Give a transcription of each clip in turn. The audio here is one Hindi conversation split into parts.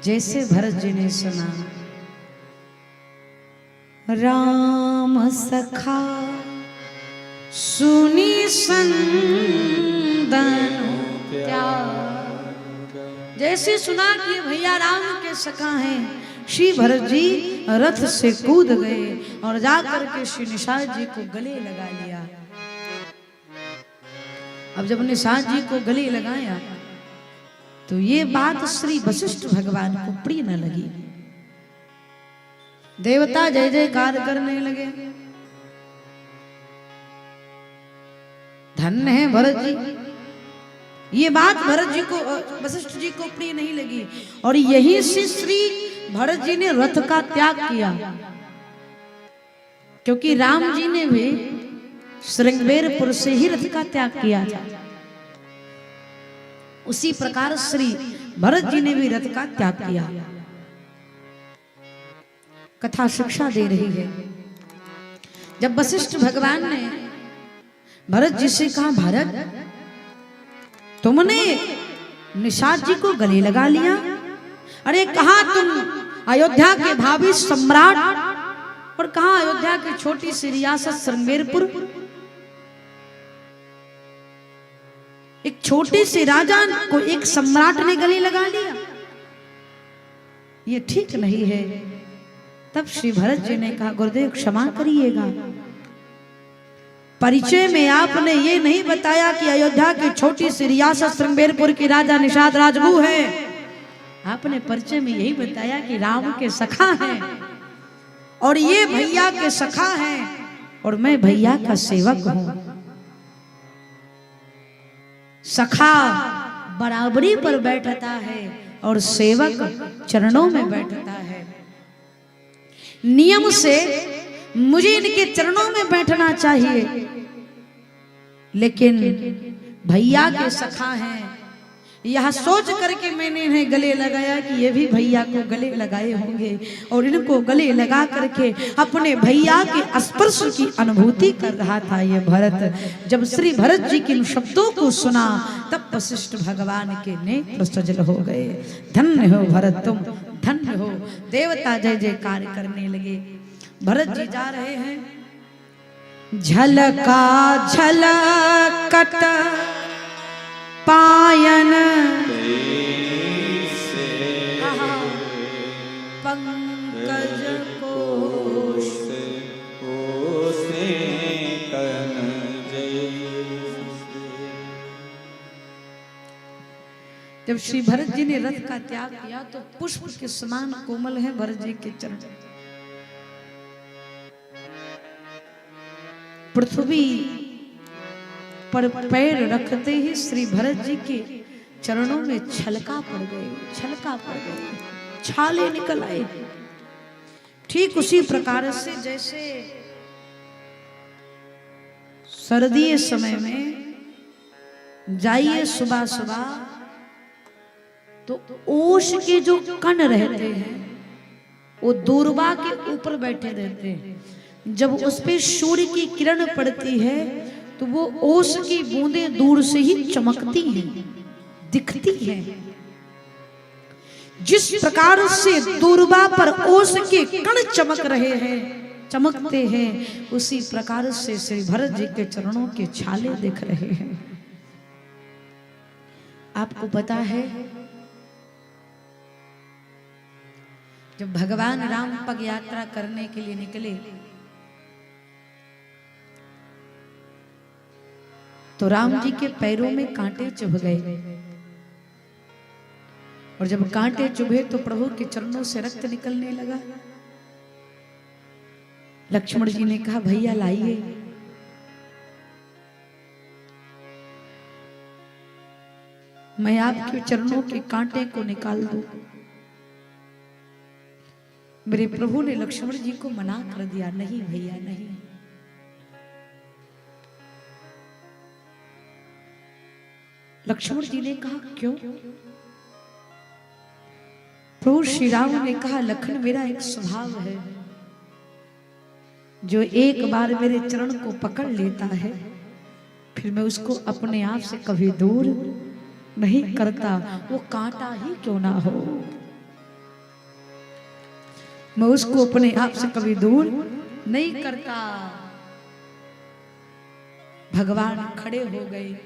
जैसे भरत जी ने सुना, राम सखा सुनी संदन त्याग। जैसे सुना कि भैया राम के सखा हैं, श्री भरत जी रथ से कूद गए और जाकर के श्री निषाद जी को गले लगा लिया। अब जब निषाद जी को गले लगाया तो ये बात श्री वशिष्ठ भगवान को प्रिय न लगी। देवता जय जयकार करने लगे, धन्य है भरत जी। ये बात भरत जी को, वशिष्ठ जी को प्रिय नहीं लगी और यही से श्री भरत जी ने रथ का त्याग किया, क्योंकि राम जी ने भी श्रृंगेरपुर से ही रथ का त्याग किया था। उसी प्रकार श्री भरत जी ने भी रथ का त्याग किया। कथा शिक्षा दे रही है। जब वशिष्ठ भगवान ने भरत जी से कहा, भरत तुमने निषाद जी को गले लगा लिया, अरे कहा तुम अयोध्या के भावी सम्राट और कहा अयोध्या की छोटी सी रियासत श्रृंगेरपुर, एक छोटे से राजा को एक सम्राट ने गले लगा लिया, ये ठीक नहीं है। तब श्री भरत जी ने कहा, गुरुदेव क्षमा करिएगा, परिचय में आपने ये नहीं बताया कि अयोध्या की छोटी सी रियासत श्रृंगेरपुर की राजा निषाद राजगु है। आपने परिचय में यही बताया कि राम के सखा हैं और ये भैया के सखा हैं और मैं भैया का सेवक हूं। सखा बराबरी पर बैठता है और सेवक चरणों में बैठता है। नियम से मुझे इनके चरणों में बैठना चाहिए, लेकिन भैया के सखा हैं, यह सोच करके मैंने इन्हें गले लगाया कि ये भी भैया को गले लगाए होंगे और इनको गले लगा करके अपने भैया के स्पर्श की अनुभूति कर रहा था ये भरत। जब श्री भरत जी के इन शब्दों को सुना तब वशिष्ठ भगवान के नेत्र सजल हो गए। धन्य हो भरत तुम, धन्य हो। देवता जय जयकार करने लगे। भरत जी जा रहे हैं, झलका झलकत पायन पंकज कोश जब श्री भरत जी ने रथ का त्याग किया तो पुष्प के समान कोमल है भरत जी के चरण। पृथ्वी पर पैर रखते ही श्री भरत जी के चरणों में छलका पड़ गए, छलका पड़ गए, छाले निकल आए। ठीक उसी प्रकार से जैसे सर्दी समय में जाइए सुबह सुबह तो ओश के जो कण रहते हैं वो दूरबा के ऊपर बैठे रहते हैं। जब उस पे सूर्य की किरण पड़ती है तो वो ओस की बूंदें दूर से ही चमकती हैं, दिखती हैं। जिस प्रकार से दूरबा पर ओस के कण चमक रहे हैं, चमकते हैं, उसी प्रकार से श्री भरत जी के चरणों के छाले दिख रहे हैं। आपको पता है जब भगवान राम पग यात्रा करने के लिए निकले तो राम जी के पैरों में कांटे चुभ गए और जब कांटे चुभे तो प्रभु के चरणों से रक्त निकलने लगा। लक्ष्मण जी ने कहा, भैया लाइए। मैं आपके चरणों के कांटे को निकाल दूं। मेरे प्रभु ने लक्ष्मण जी को मना कर दिया, नहीं भैया नहीं। लक्ष्मण जी ने कहा, क्यों? प्रभु श्री राम ने कहा, लखन मेरा एक स्वभाव है, जो एक बार मेरे चरण को पकड़ लेता है फिर मैं उसको अपने आप से कभी दूर नहीं करता, वो कांटा ही क्यों ना हो। मैं उसको अपने आप से कभी दूर नहीं करता। भगवान खड़े हो गए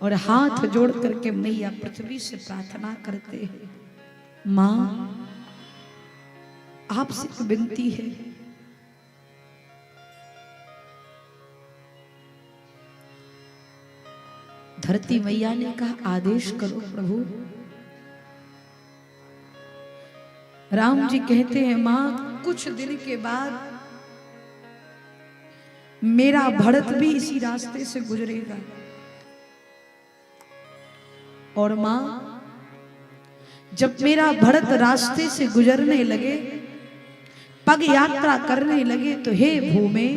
और हाथ जोड़ करके मैया पृथ्वी से प्रार्थना करते हैं, मां आपसे एक विनती है, धरती मैया ने कहा आदेश करो प्रभु। राम जी कहते हैं मां कुछ दिन के बाद मेरा भरत भी इसी रास्ते से गुजरेगा और मां जब मेरा भरत रास्ते से गुजरने लगे, पग यात्रा करने लगे, तो हे भूमे,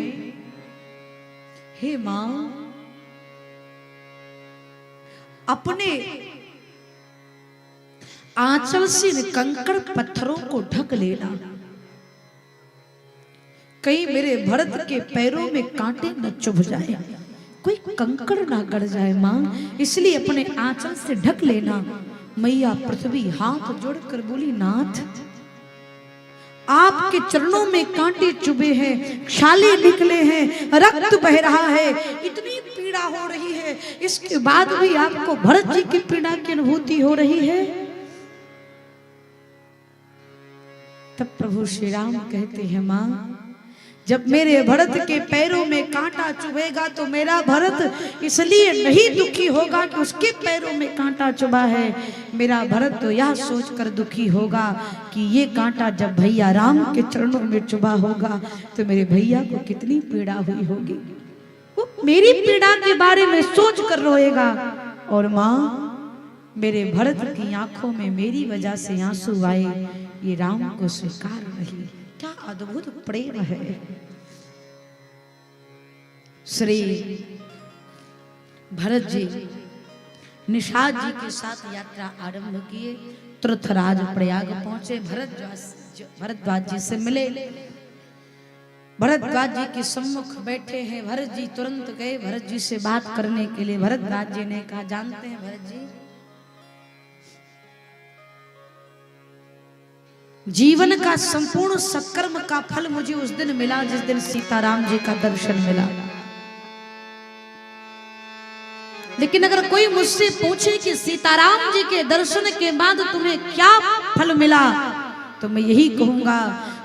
हे मां अपने आंचल से कंकड़ पत्थरों को ढक लेना, कहीं मेरे भरत के पैरों में कांटे न चुभ जाए, कोई कंकड़ ना गड़ जाए मां, इसलिए अपने आंचल से ढक लेना। मैया पृथ्वी हाथ जोड़कर बोली, नाथ आपके चरणों में कांटे चुभे हैं, छाले निकले हैं, रक्त बह रहा है, इतनी पीड़ा हो रही है, इसके बाद भी आपको भरत जी की पीड़ा की अनुभूति हो रही है। तब प्रभु श्री राम कहते हैं मां जब मेरे भरत के पैरों में कांटा चुभेगा तो मेरा भरत इसलिए नहीं दुखी होगा कि उसके पैरों में कांटा चुभा है, मेरा भरत तो यह सोचकर दुखी होगा कि ये कांटा जब भैया राम के चरणों में चुभा होगा तो मेरे भैया को कितनी पीड़ा हुई होगी, वो मेरी पीड़ा के बारे में सोच कर रोएगा। और मां मेरे भरत की आंखों में मेरी वजह से आंसू आए, ये राम को स्वीकार नहीं। क्या अद्भुत प्रेम है। श्री भरत जी निषाद जी के साथ यात्रा आरंभ किए, तुरथराज प्रयाग पहुंचे, भरद्वाज जी से मिले, भरद्वाज जी के सम्मुख बैठे हैं। भरत जी तुरंत गए भरत जी से बात करने के लिए। भरद्वाज जी ने कहा, जानते हैं भरत जी, जीवन का संपूर्ण सत्कर्म का फल मुझे उस दिन मिला जिस दिन सीताराम जी का दर्शन मिला। लेकिन अगर कोई मुझसे पूछे कि सीताराम जी के दर्शन के बाद तुम्हें क्या फल मिला, तो मैं यही कहूंगा,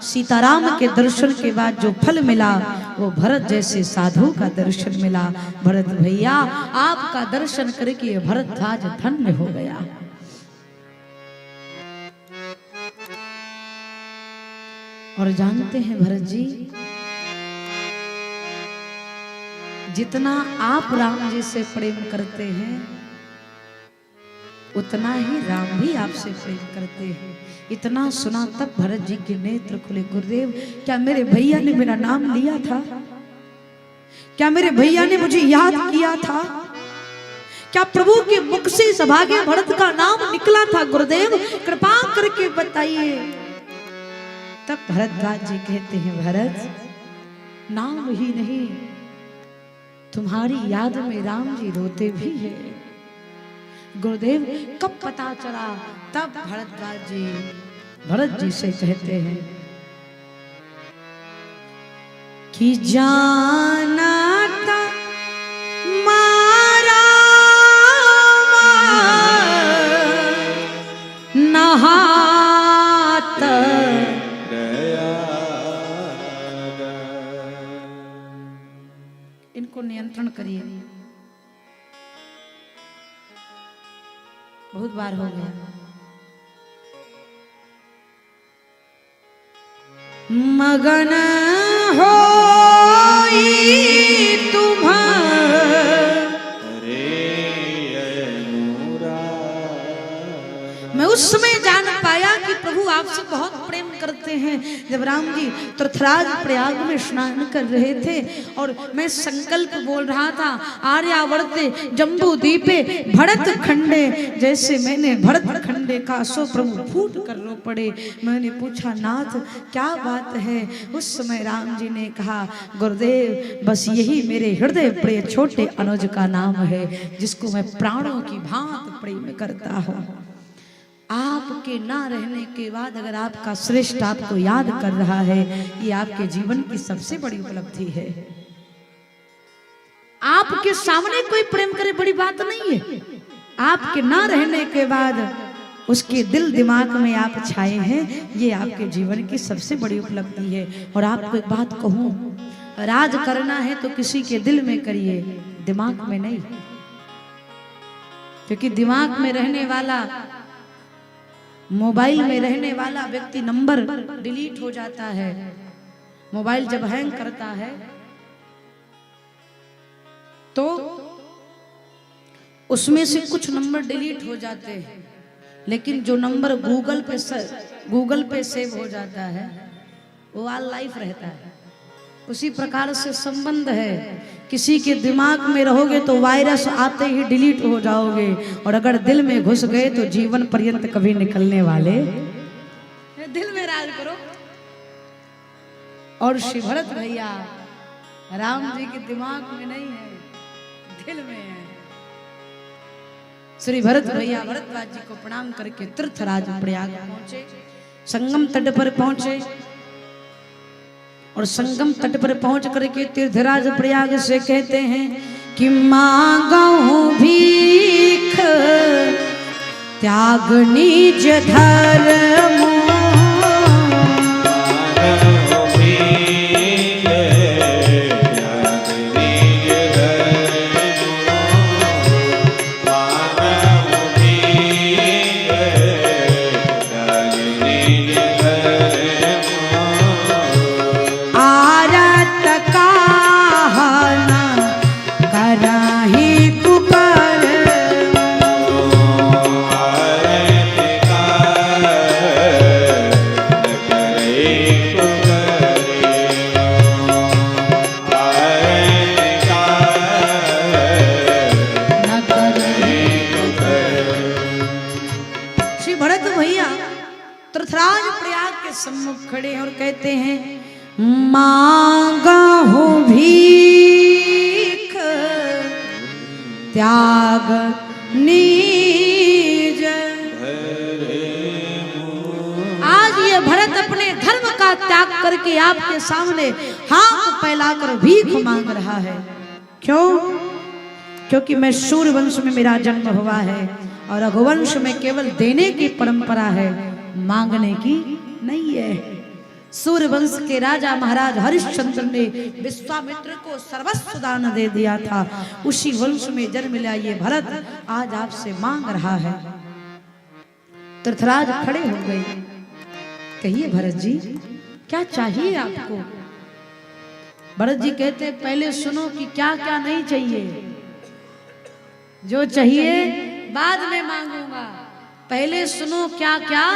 सीताराम के दर्शन के बाद जो फल मिला वो भरत जैसे साधु का दर्शन मिला। भरत भैया आपका दर्शन करके भरद्वाज धन्य हो गया। और जानते हैं भरत जी, जितना आप राम जी से प्रेम करते हैं उतना ही राम भी आपसे प्रेम करते हैं। इतना सुना तब भरत जी के नेत्र खुले। गुरुदेव, क्या मेरे भैया ने मेरा नाम लिया था? क्या मेरे भैया ने मुझे याद किया था? क्या प्रभु के मुख से सौभाग्य भरत का नाम निकला था? गुरुदेव कृपा करके बताइए। तब भरद्वाज जी कहते हैं, भरत नाम ही नहीं, तुम्हारी याद में राम जी रोते भी हैं। गुरुदेव कब पता चला? तब भरद्वाज जी भरत जी से कहते हैं कि जाना था मारा नहात इनको नियंत्रण करिए, बहुत बार हो गया। मगन हो मैं उस समय जान पाया कि प्रभु आपसे बहुत प्रेम करते हैं। जब राम जी तुरथराज प्रयाग में स्नान कर रहे थे और मैं संकल्प बोल रहा था, आर्यावर्ते जम्बू दीपे भरत खंडे, जैसे मैंने भरत खंडे का सो प्रभु फूट कर रो पड़े। मैंने पूछा, नाथ क्या बात है? उस समय राम जी ने कहा, गुरुदेव बस यही मेरे हृदय प्रिय छोटे अनुज का नाम है, जिसको मैं प्राणों की भांति प्रेम करता हूँ। आपके ना रहने के बाद अगर आपका श्रेष्ठ आपको याद कर रहा है, ये आपके जीवन की सबसे बड़ी उपलब्धि है। आपके सामने कोई प्रेम करे बड़ी बात नहीं है, आपके ना रहने के बाद उसके दिल दिमाग में आप छाए हैं, ये आपके जीवन की सबसे बड़ी उपलब्धि है। और आपको एक बात कहूं, राज करना है तो किसी के दिल में करिए, दिमाग में नहीं, क्योंकि दिमाग में रहने वाला, मोबाइल में रहने वाला व्यक्ति नंबर डिलीट हो जाता है। मोबाइल जब हैंग करता है तो उसमें से कुछ नंबर डिलीट हो जाते हैं, लेकिन जो नंबर गूगल पे सेव हो जाता है वो ऑल लाइफ रहता है। उसी प्रकार से संबंध है, किसी के दिमाग में रहोगे तो वायरस आते ही डिलीट हो जाओगे, और अगर दिल में घुस गए तो जीवन पर्यंत कभी निकलने वाले। दिल में राज करो। और श्री भरत भैया राम जी के दिमाग में नहीं है, दिल में है। श्री भरत भैया भरद्वाज जी को प्रणाम करके तीर्थराज प्रयाग पहुंचे, संगम तट पर पहुंचे, और संगम तट पर पहुंच करके तीर्थराज प्रयाग से कहते हैं कि मांगो भीख त्याग निज धर्म, सम्मुख खड़े और कहते हैं मांगो भीख त्याग निज। आज ये भरत अपने धर्म का त्याग करके आपके सामने हाथ फैलाकर भीख मांग रहा है। क्यों? क्योंकि मैं सूर्यवंश में मेरा जन्म हुआ है, और रघुवंश में केवल देने की परंपरा है, मांगने की नहीं है। सूर्यवंश के राजा महाराज हरिश्चंद्र ने विश्वामित्र को सर्वस्व दान दे दिया था, उसी वंश में जन्म लिया ये भरत आज आपसे मांग रहा है। तीर्थराज खड़े हो गए, कहिए भरत जी क्या चाहिए आपको? भरत जी कहते पहले सुनो कि क्या क्या नहीं चाहिए, जो चाहिए बाद में मांगूंगा, पहले सुनो क्या क्या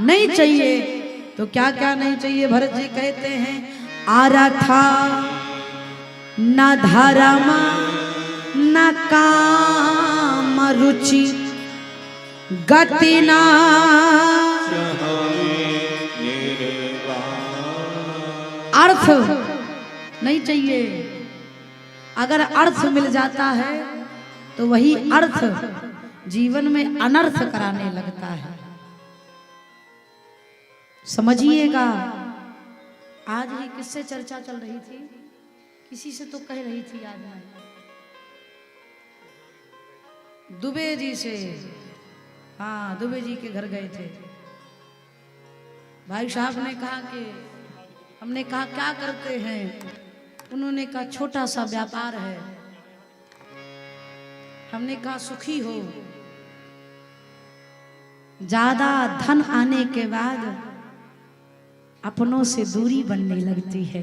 नहीं चाहिए। तो क्या क्या नहीं चाहिए? भरत जी कहते हैं आराथा न धर्म न काम रुचि गति ना, अर्थ नहीं चाहिए। अगर अर्थ मिल जाता है तो वही अर्थ जीवन में अनर्थ कराने लगता है। समझिएगा। आज ही किससे चर्चा चल रही थी? किसी से तो कह रही थी आज मैं, दुबे जी से। हाँ, दुबे जी के घर गए थे। भाई साहब ने कहा कि हमने कहा क्या करते हैं? उन्होंने कहा छोटा सा व्यापार है। हमने कहा सुखी हो। ज्यादा धन आने के बाद अपनों से दूरी बनने लगती है,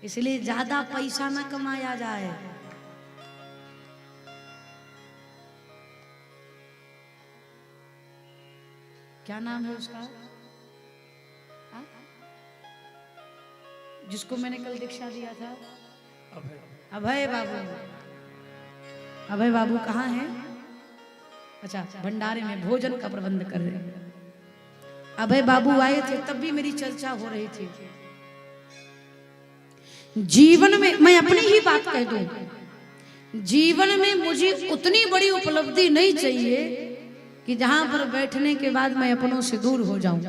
इसलिए ज्यादा पैसा ना कमाया जाए। क्या नाम है उसका? जिसको मैंने कल दीक्षा दिया था? अभय बाबू। अभय बाबू कहाँ हैं? अच्छा, भंडारे में भोजन का प्रबंध कर रहे हैं। अभय बाबू आए थे, तब भी मेरी चर्चा हो रही थी। जीवन में मैं अपनी ही बात कह दूं, जीवन में मुझे उतनी बड़ी उपलब्धि नहीं चाहिए कि जहां पर बैठने के बाद मैं अपनों से दूर हो जाऊं,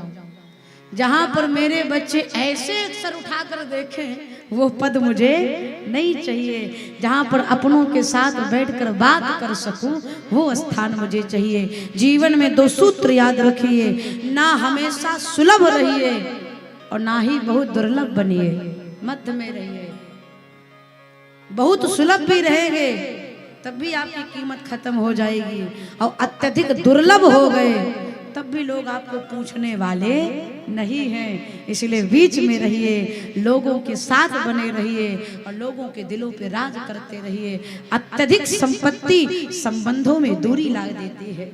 जहां पर मेरे बच्चे ऐसे सर उठाकर देखें वो पद मुझे नहीं चाहिए, जहां पर अपनों के साथ बैठकर बात कर सकूं वो स्थान मुझे चाहिए। जीवन में 2 सूत्र याद रखिए, ना हमेशा सुलभ रहिए और ना ही बहुत दुर्लभ बनिए, मध्य में रहिए। बहुत सुलभ भी रहेंगे तब भी आपकी कीमत खत्म हो जाएगी, और अत्यधिक दुर्लभ हो गए तब भी लोग आपको पूछने वाले नहीं हैं। इसलिए बीच में रहिए, लोगों के साथ बने रहिए और लोगों के दिलों पे राज करते रहिए। अत्यधिक संपत्ति संबंधों में दूरी ला देती है,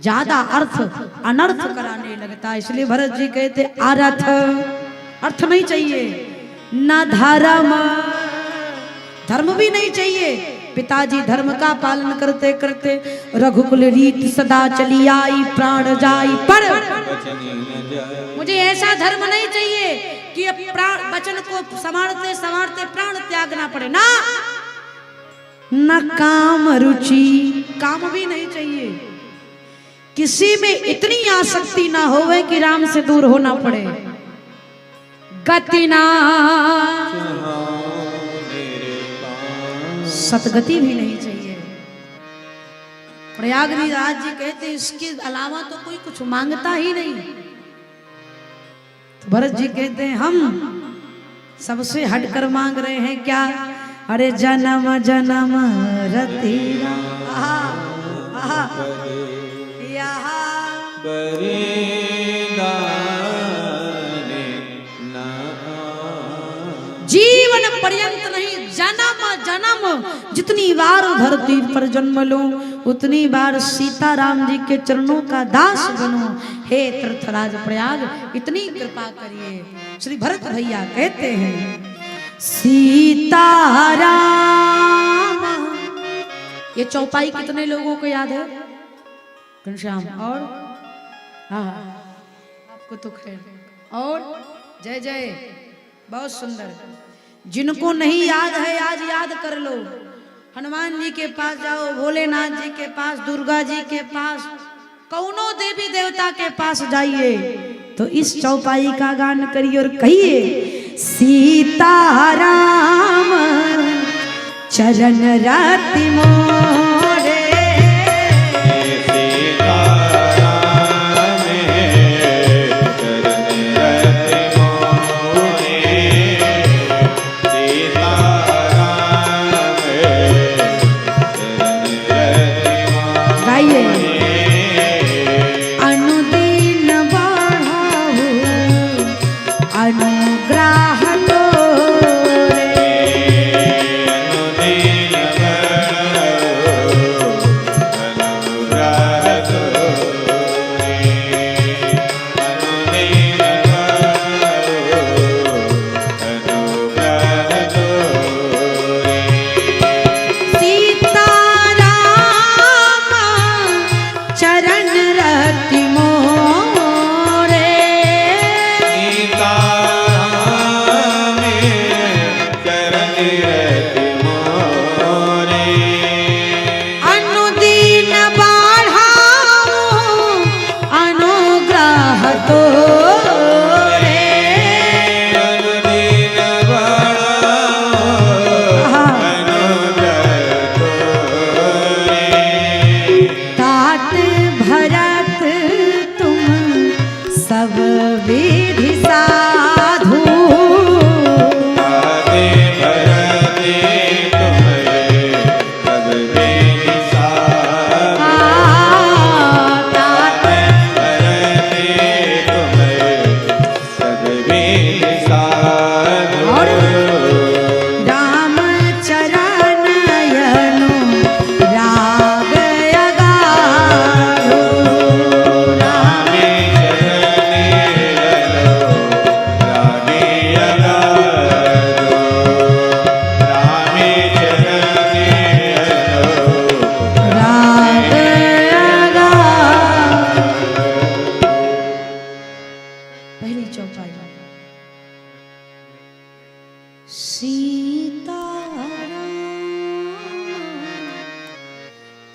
ज्यादा अर्थ अनर्थ कराने लगता है। इसलिए भरत जी कहते आरथ, अर्थ नहीं चाहिए, ना धर्म, धर्म भी नहीं चाहिए। पिताजी धर्म का पालन करते करते रघुकुल रीत सदा चली आई, प्राण जाई पर मुझे ऐसा धर्म नहीं चाहिए कि प्राण वचन को संभालते संभालते प्राण त्यागना पड़े, ना न काम रुचि, काम भी नहीं चाहिए। किसी में इतनी आसक्ति ना होवे कि राम से दूर होना पड़े। गति ना, सतगति भी नहीं चाहिए। प्रयागराज जी कहते इसके अलावा तो कोई कुछ मांगता ही नहीं। तो भरत जी कहते हैं हम सबसे हटकर मांग रहे हैं क्या? अरे जन्म जन्म रति जीवन पर्यंत नहीं, जन्म जन्म जितनी बार धरती पर जन्म लूं उतनी बार सीताराम जी के चरणों का दास बनूं। हे तीर्थराज प्रयाग इतनी कृपा करिए। श्री भरत भैया कहते हैं सीताराम। ये चौपाई कितने लोगों को याद है? घनश्याम और हाँ आपको तो खैर, और जय जय, बहुत सुंदर। जिनको नहीं याद है आज याद कर लो। हनुमान जी के पास जाओ, भोलेनाथ जी के पास, दुर्गा जी के पास, कौनो देवी देवता के पास जाइए तो इस चौपाई का गान करिए और कहिए सीताराम चरण रति मोरे।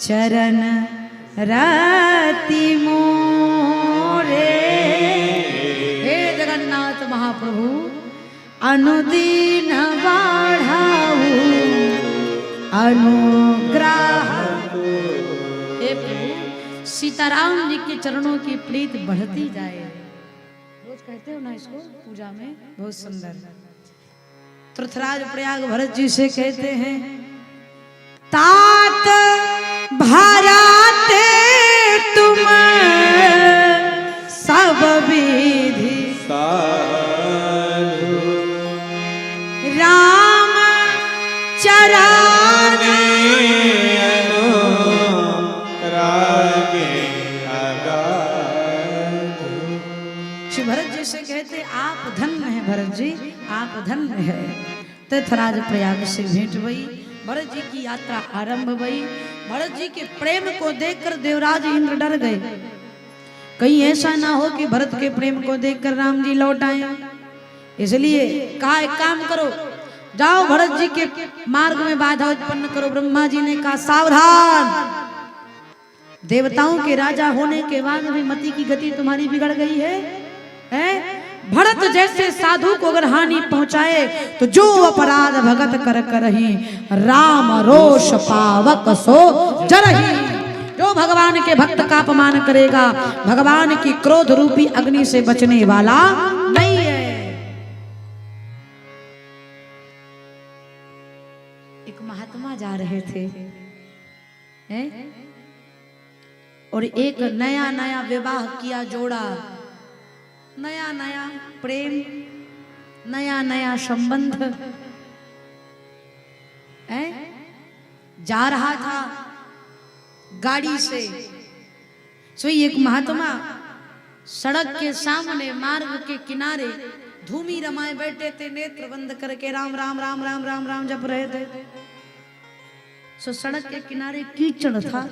चरण रति मोरे। हे जगन्नाथ महाप्रभु अनुदीन बढ़ाऊ अनुग्रह। हे प्रभु सीताराम जी के चरणों की प्रीत बढ़ती जाए। रोज कहते हो ना इसको पूजा में, बहुत सुंदर। पृथ्वीराज प्रयाग भरत जी से कहते हैं तात भराते तुम सब विधि राम चरण श्री भरत जी से कहते आप धन्य है भरत जी, आप धन्य है। तीर्थराज प्रयाग से भेंट हुई, भरत जी की यात्रा आरंभ हुई। भरत जी के प्रेम को देखकर देवराज इंद्र डर गए, कहीं ऐसा ना हो कि भरत के प्रेम को देखकर राम जी लौट आए। इसलिए कहा एक काम करो, जाओ भरत जी के मार्ग में बाधा उत्पन्न करो। ब्रह्मा जी ने कहा सावधान, देवताओं के राजा होने के बाद भी मति की गति तुम्हारी बिगड़ गई है? भरत जैसे साधु को अगर हानि पहुंचाए तो जो अपराध भगत कर करही राम रोष पावक सो जरही। जो भगवान के भक्त का अपमान करेगा भगवान की क्रोध रूपी अग्नि से बचने वाला नहीं है। एक महात्मा जा रहे थे और एक नया नया विवाह किया जोड़ा, नया नया प्रेम, नया नया संबंध जा रहा था गाड़ी से। सोई एक महात्मा सड़क के सामने मार्ग के किनारे धूमी रमाए बैठे थे, नेत्र बंद करके राम राम राम राम राम राम जप रहे थे। सो सड़क के किनारे कीचड़ था,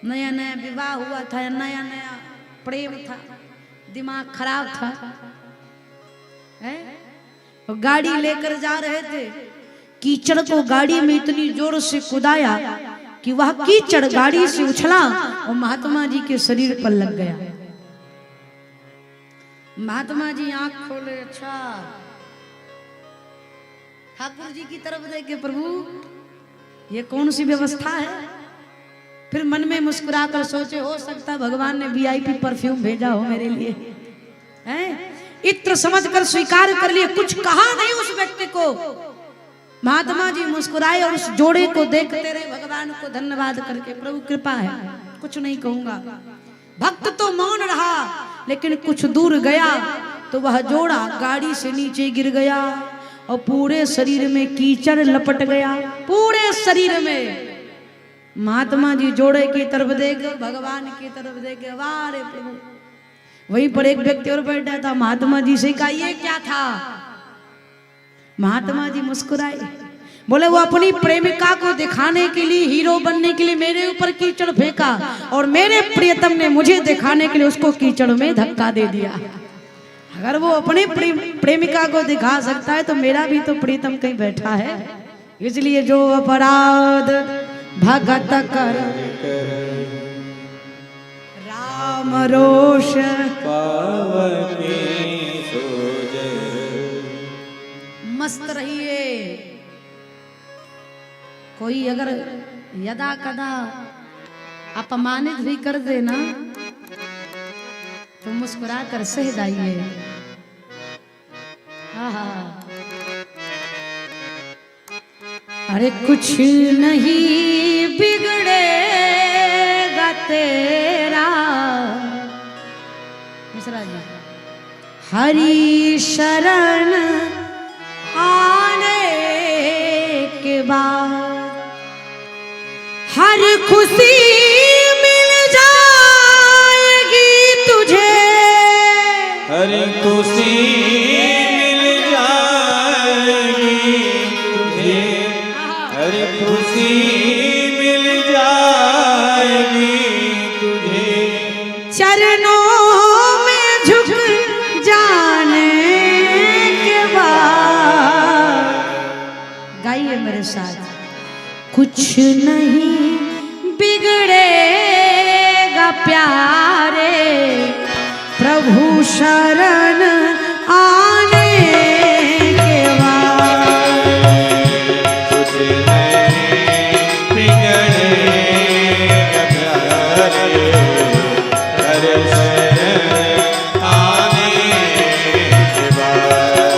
नया नया विवाह हुआ था, नया नया प्रेम था, दिमाग खराब था, गाड़ी लेकर जा रहे थे। कीचड़ को गाड़ी में इतनी जोर से कुदाया कि वह कीचड़ गाड़ी से उछला और महात्मा जी के शरीर पर लग गया। महात्मा जी आंख खोले, अच्छा ठाकुर जी की तरफ देखे, प्रभु ये कौन सी व्यवस्था है। फिर मन में मुस्कुराकर सोचे हो सकता है भगवान ने वीआईपी परफ्यूम भेजा हो मेरे लिए, हैं? इत्र समझकर स्वीकार कर लिए, कुछ कहा नहीं उस व्यक्ति को। महात्मा जी मुस्कुराए और उस जोड़े को देखते रहे, भगवान को धन्यवाद करके, प्रभु कृपा है, कुछ नहीं कहूंगा। भक्त तो मौन रहा, लेकिन कुछ दूर गया तो वह जोड़ा गाड़ी से नीचे गिर गया और पूरे शरीर में कीचड़ लपट गया, पूरे शरीर में। महात्मा जी जोड़े की तरफ देख, भगवान की तरफ देख, वाह रे प्रभु। वहीं पर एक व्यक्ति और बैठा था, महात्मा जी से कहा ये क्या था। महात्मा जी मुस्कुराए, बोले वो अपनी प्रेमिका को दिखाने के लिए, हीरो बनने के लिए मेरे ऊपर कीचड़ फेंका और मेरे प्रियतम ने मुझे दिखाने के लिए उसको कीचड़ में धक्का दे दिया। अगर वो अपने प्रेमिका को दिखा सकता है तो मेरा भी तो प्रियतम कहीं बैठा है। इसलिए जो अपराध भगत कर राम रोष पावने मस्त रहिए। कोई अगर यदा कदा अपमानित भी कर देना तो मुस्कुरा कर सह जाइए। अरे कुछ नहीं बिगड़ेगा तेरा, मिश्रा जी, हरि शरण आने के बाद हर खुशी मिल जाएगी तुझे, हर खुशी मिल जाएगी तुझे, हर खुशी मिल जाएगी तुझे, चरणों में झुक जाने के बाद। गाइए मेरे साथ। कुछ नहीं बिगड़ेगा प्यारे प्रभु शरण आने के बाद कुछ नहीं बिगड़ेगा प्यारे हर शरण आने के बाद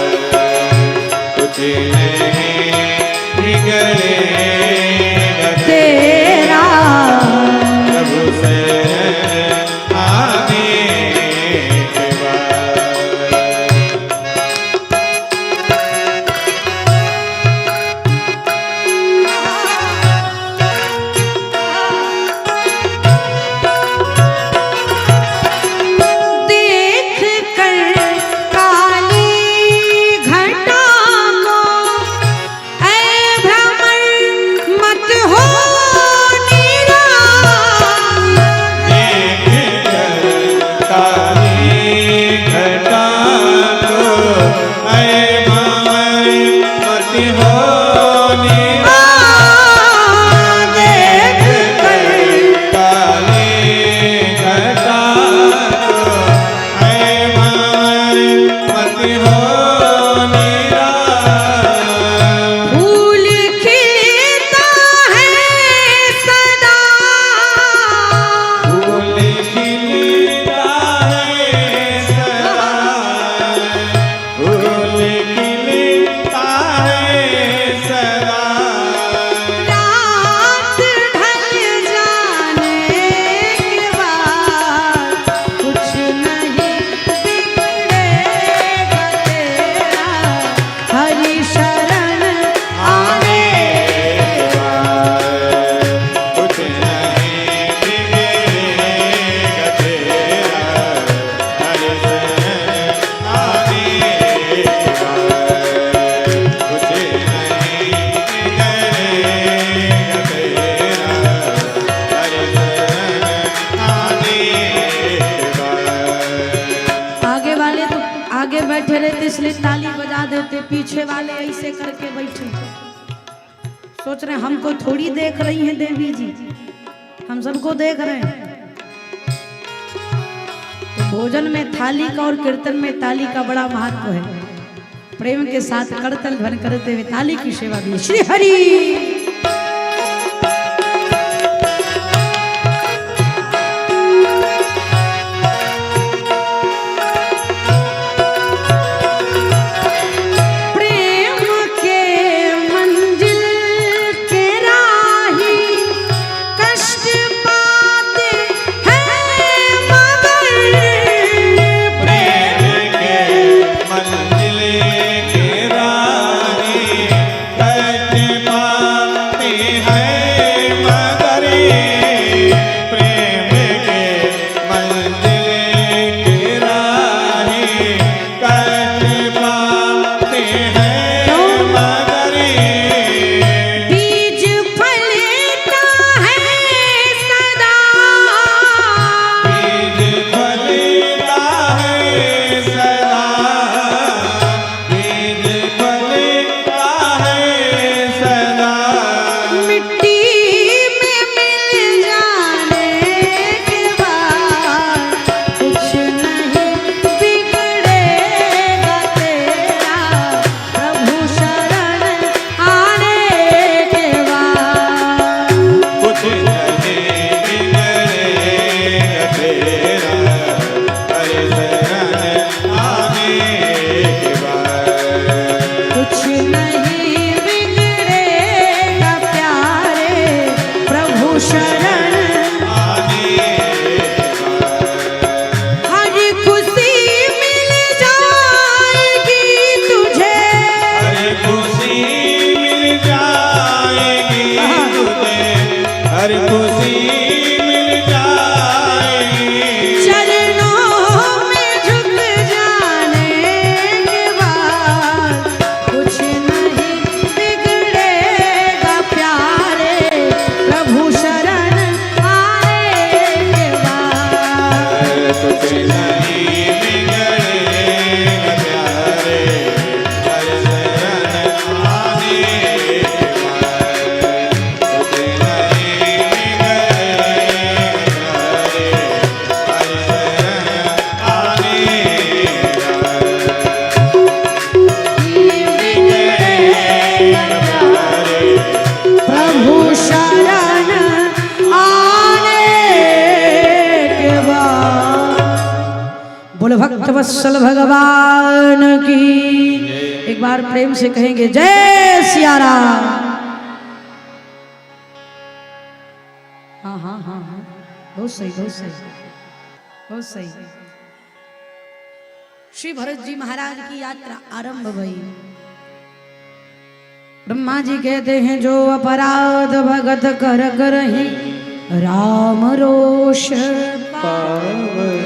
कुछ नहीं बिगड़ेगा तेरा प्रभु शरण आने के बाद। देख कर काली घटा को ऐ भ्रमर मत हो निराश। देख कर काली घटा को ऐ भंवर मत हो निराश। देख कर काली घटा को ऐ भंवर मत हो निराश। फूल खिलता है सदा फूल खिलता है सदा फूल खिलता है सदा रात ढल जाने के बाद कुछ नहीं बिगड़ेगा तेरा हरि शरण आने के बाद। कुछ नहीं बिगड़ेगा तेरा हर शरण आने के बाद। कुछ नहीं बिगड़ेगा तेरा हर शरण आने के बाद। आगे वाले तो आगे बैठे रहते इसलिए ताली बजा देते, पीछे वाले ऐसे करके बैठे सोच रहे हमको थोड़ी देख रही हैं देवी जी, हम सबको देख रहे हैं। तो भोजन में थाली का और कीर्तन में ताली का बड़ा महत्व है। प्रेम के साथ करतल ध्वन करते हुए ताली की सेवा भी। श्री हरि प्रेम के मंजिल के राही कष्ट पाते हैं मगर प्रेम के मंजिल के राही कष्ट पाते हैं मगर प्रेम के मंजिल के राही कष्ट पाते हैं मगर बीज फलता है सदा बीज फलता है सदा बीज फलता है सदा मिट्टी में मिल जाने के बाद कुछ नहीं बिगड़ेगा तेरा प्रभु शरण आने के बाद। कुछ नहीं बिगड़ेगा तेरा हर शरण आने के बाद। कुछ नहीं बिगड़ेगा प्यारे प्रभु शरण आने के बाद। हर खुशी मिल जाएगी तुझे हर खुशी मिल जाएगी तुझे हर खुशी मिल जाएगी चरणों में झुक जाने के बाद कुछ नहीं बिगड़ेगा प्यारे प्रभु शरण आने के बाद। कुछ नहीं बिगड़ेगा प्यारे हर शरण आने के बाद। कुछ नहीं बिगड़ेगा प्यारे भक्तवत्सल भगवान की। एक बार प्रेम से कहेंगे जय सिया राम। हाँ हाँ हाँ हाँ, बहुत सही बहुत सही बहुत सही। श्री भरत जी महाराज की यात्रा आरंभ हुई। ब्रह्मा जी कहते हैं जो अपराध भगत कर करहि राम रोष पावके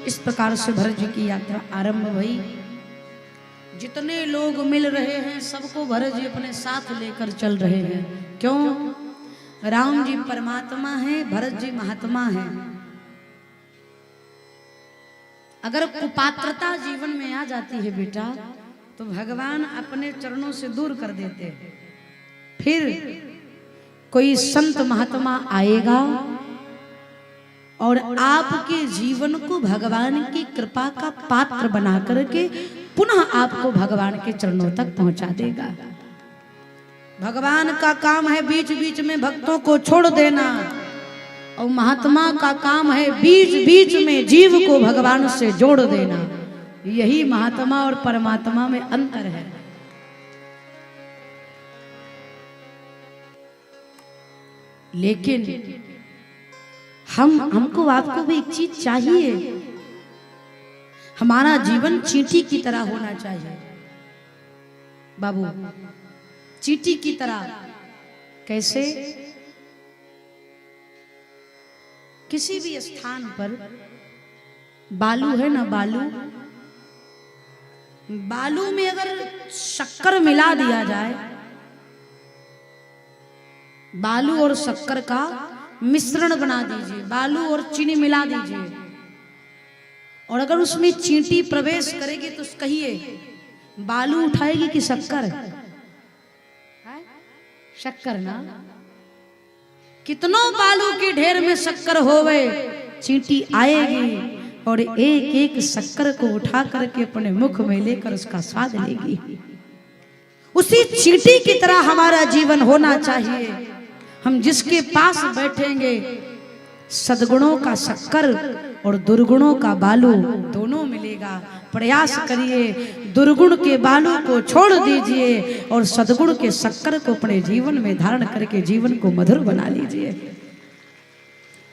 इस प्रकार से भरत जी की यात्रा आरंभ हुई। जितने लोग मिल रहे हैं सबको भरत जी अपने साथ लेकर चल रहे हैं। क्यों? राम जी परमात्मा हैं, भरत जी महात्मा हैं। अगर कुपात्रता जीवन में आ जाती है बेटा तो भगवान अपने चरणों से दूर कर देते हैं। फिर कोई संत महात्मा आएगा और आपके जीवन को भगवान की कृपा का पात्र बना करके पुनः आपको भगवान के चरणों तक पहुंचा देगा। भगवान का काम है बीच बीच में भक्तों को छोड़ देना और महात्मा का काम है बीच बीच में जीव को भगवान से जोड़ देना। यही महात्मा और परमात्मा में अंतर है। लेकिन हमको आपको भी एक चीज चाहिए। हमारा जीवन चींटी की तरह होना चाहिए बाबू, चींटी की तरह। कैसे? किसी भी स्थान पर बालू है ना, बालू में अगर शक्कर मिला दिया जाए, बालू और शक्कर का मिश्रण बना दीजिए, बालू और चीनी मिला दीजिए, और अगर उसमें चींटी प्रवेश करेगी तो कहिए बालू उठाएगी कि शक्कर? शक्कर ना। कितनों बालू के ढेर में शक्कर होवे, चींटी आएगी और एक एक शक्कर को उठा करके अपने मुख में लेकर उसका स्वाद लेगी। उसी चींटी की तरह हमारा जीवन होना चाहिए। हम जिसके पास बैठेंगे सद्गुणों का शक्कर और दुर्गुणों का बालू दोनों मिलेगा। प्रयास करिए, दुर्गुण के बालू को छोड़ दीजिए और सद्गुण के शक्कर को अपने जीवन में धारण करके जीवन को मधुर बना लीजिए।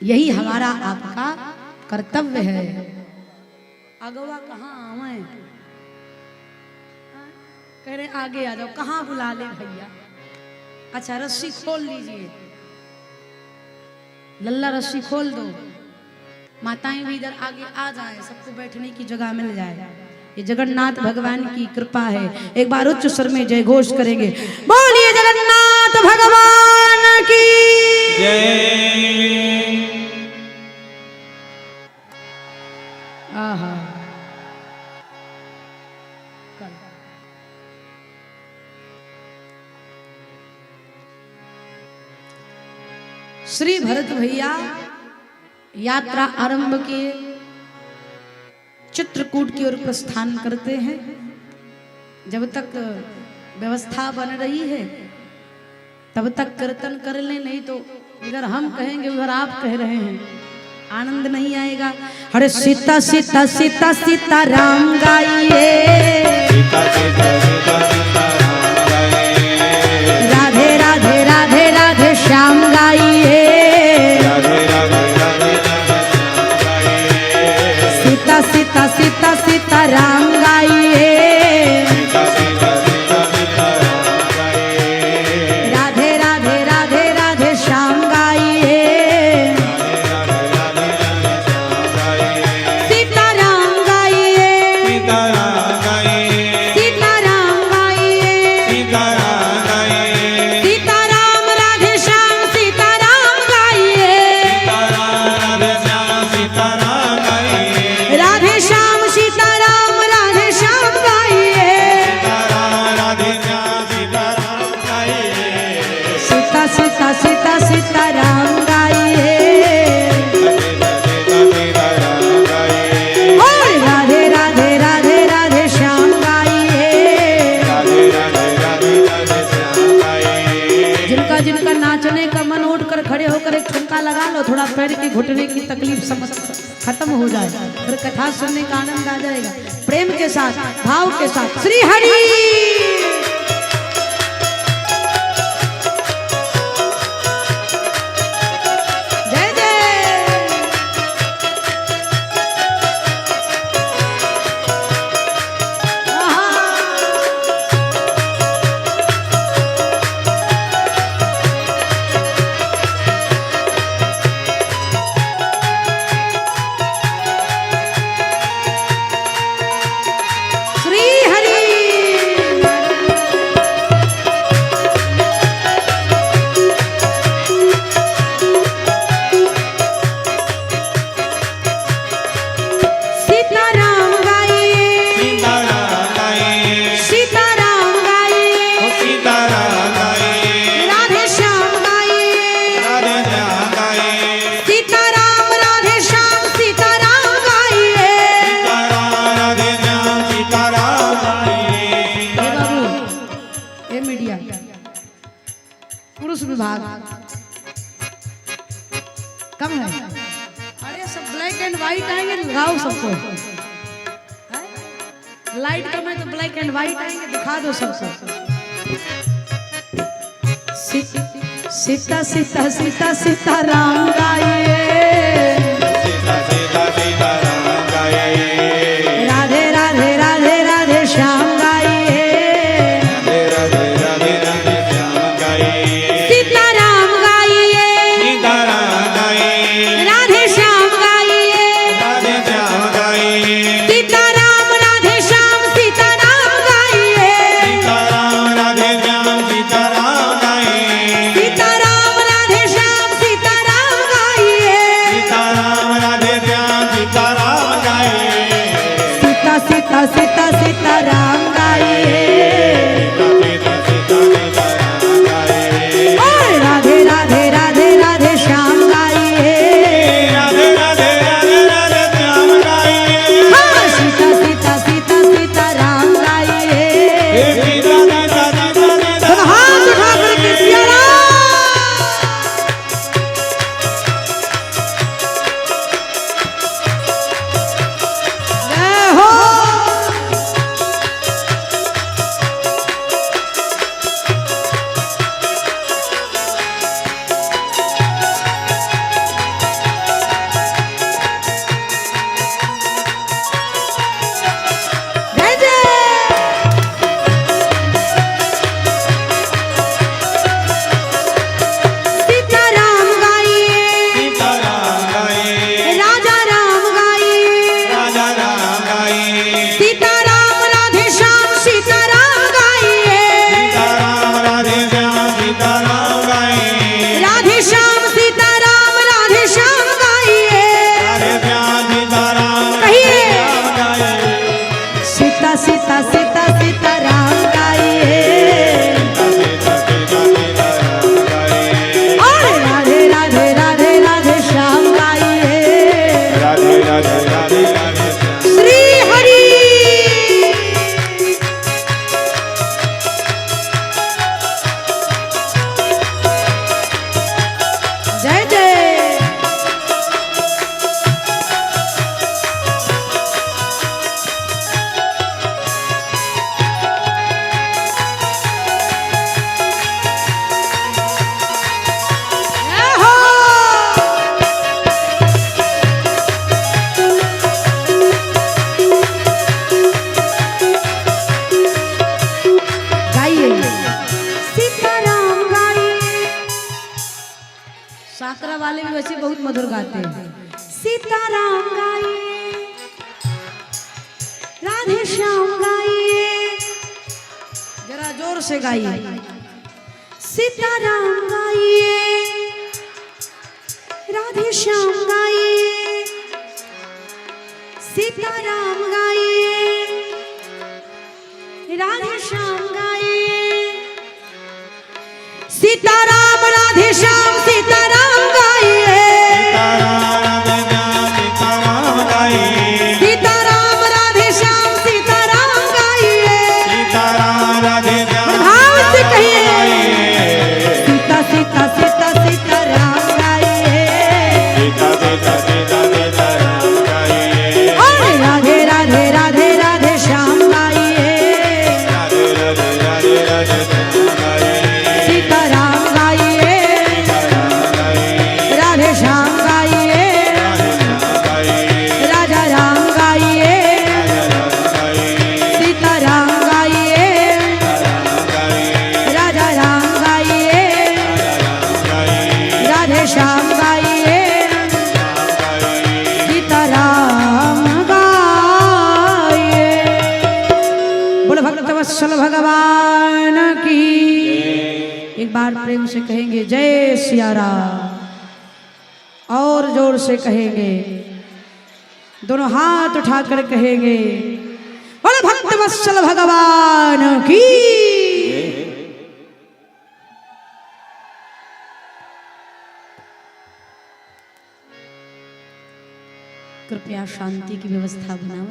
यही हमारा आपका कर्तव्य है। अगवा कहाँ आवे? कह रहे आगे आ जाओ। कहाँ बुला ले भैया? अच्छा रस्सी खोल लीजिए, लल्ला रस्सी खोल दो। माताएं भी इधर आगे आ जाएं, सबको बैठने की जगह मिल जाए। ये जगन्नाथ भगवान की कृपा है। एक बार उच्च स्वर में जय घोष करेंगे, बोलिए जगन्नाथ भगवान की जय। आहा श्री भरत भैया यात्रा आरंभ किए, चित्रकूट की ओर प्रस्थान करते हैं। जब तक व्यवस्था बन रही है तब तक कीर्तन कर ले, नहीं तो इधर हम कहेंगे उधर आप कह रहे हैं, आनंद नहीं आएगा। अरे सीता सीता सीता सीता राम गाइए, सीता सीता सीता सीता राम गाइए, राधे राधे राधे राधे श्याम गाइए, राधे राधे राधे राधे श्याम गाइए, सीता सीता सीता सीता राम गाइए, सीता सीता सीता सीता राम गाइए, राधे राधे राधे राधे श्याम गाइए, राधे राधे राधे श्याम गाइए, सीता राम गाइए, सीता राम गाइए, सीता राम गाइए, सीता राम गाइए, सीता राम राधे श्याम सीता राम गाइए, सीता राम राधे श्याम सीता राम गाइए, राधे श्याम सीता राम राधे श्याम गाइए, सीता राम राधे श्याम सीता राम गाइए, सीता सीता सीता सीता राम गाइए, सीता राम गाइए, और राधे राधे राधे राधे श्याम गाइए। राधे राधे राधे राधे श्याम गाइए, जिनका जिनका नाचने का मन उठ कर खड़े होकर एक ठुमका लगा लो, थोड़ा पैर के घुटने की तकलीफ समझ खत्म हो जाए, फिर कथा सुनने का आनंद आ जाएगा। प्रेम के साथ, भाव के साथ श्री हरि। जय जय। श्री हरि। सीताराम गाइए, सीताराम गाइए, सीताराम गाइए, सीताराम गाइए, राधे श्याम गाइए, राधे श्याम गाइए, सीताराम राधे श्याम सीताराम गाइए। सीताराम राधे श्याम सीताराम गाइए। ए बाबू, ए मीडिया, पुरुष विभाग कम है। अरे सब ब्लैक एंड व्हाइट आएंगे, दिखाओ सबको। हैं? लाइट कम है तो ब्लैक एंड व्हाइट आएंगे, दिखा दो सबको। सीता सीता सीता सीताराम गाइए, सीता सीता सीताराम गाइए, राधे राधे राधे राधे श्याम गाइए। राधे राधे राधे श्याम गाइए, सीताराम गाइए, सीताराम गाइए, राधे श्याम गाइए, राधे श्याम गाइए, सीताराम राधे श्याम सीताराम गाइए। सीताराम राधे श्याम सीताराम गाइए, सीताराम राधे श्याम सीताराम गाइए। सीताराम राधे श्याम सीताराम गाइए, सीता सीता सीता सीताराम गाइए, सीता सीता सीताराम गाइए, और राधे राधे राधे राधे श्याम गाइए। राधे राधे राधे राधे श्याम गाइए, हाँ, सीता सीता सीता सीताराम गाइए। सीता सीता सीता दोनों हाथ उठा करके सिया राम। जय हो। जय जय। सीताराम गाइए, सीताराम गाइए, राजा राम गाइए, राजा राम गाइए, सीताराम राधे श्याम सीताराम गाइए। सीताराम राधे श्याम सीताराम गाइए, राधे श्याम सीताराम राधे श्याम गाइए। राधे श्याम सीताराम कहिए। श्याम गाइए, सीता सीता सीता सीताराम गाइए, सीता सीता सीताराम गाइए, और राधे राधे राधे राधे श्याम गाइए। राधे राधे राधे राधे श्याम। श्री हरि। जय जय। जय हो। गाइए, सीताराम गाइए। साकरा वाले भी वैसे बहुत मधुर गाते हैं। सीताराम गाइए, राधे श्याम गाइए। जरा जोर से गाइए। सीताराम गाइए, राधे श्याम गाइए। सीताराम गाइए, राधे श्याम गाइए। सीताराम राधे श्याम सीताराम गाइए। सीताराम गाइए, सीताराम राधे श्याम सीताराम गाइए। सीताराम राधे श्याम भाव से कहिए। गाइए, सीता सीता सीता सीताराम गाइए। सीता सीता सीता सीताराम भगवान की। एक बार प्रेम से कहेंगे जय सिया राम। और जोर से कहेंगे, दोनों हाथ उठाकर कहेंगे बोले भक्त वत्सल भगवान की। कृपया शांति की व्यवस्था बनाओ।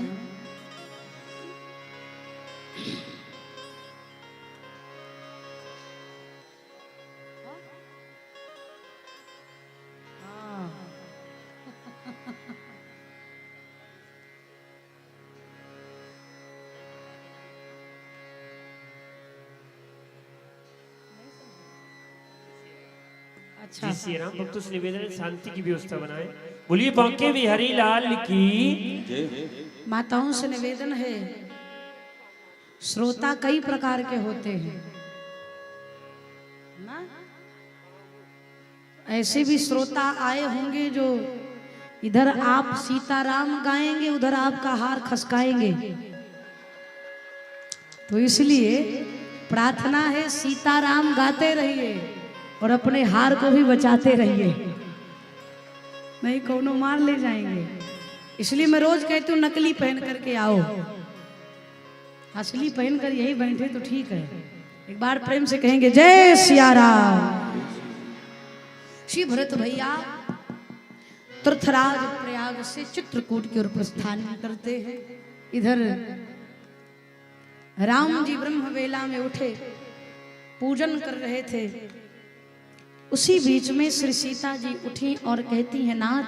जी श्री राम भक्तों से निवेदन है, शांति की व्यवस्था बनाए। बोलिए बांके बिहारी लाल की। माताओं से निवेदन है, श्रोता कई प्रकार के होते हैं ना? ऐसे भी श्रोता आए होंगे जो इधर आप सीताराम गाएंगे, उधर आपका हार खसकाएंगे। तो इसलिए प्रार्थना है सीताराम गाते रहिए और अपने हार को भी बचाते रहिए, नहीं कोनो मार ले जाएंगे। इसलिए मैं रोज कहती हूँ नकली पहन करके आओ, असली पहन कर यही बैठे तो ठीक है। एक बार प्रेम से कहेंगे जय सिया राम। श्री भरत भैया तीर्थराज प्रयाग से चित्रकूट की ओर प्रस्थान करते हैं। इधर राम जी ब्रह्म वेला में उठे, पूजन कर रहे थे। उसी बीच में श्री सीता जी उठी और कहती हैं, नाथ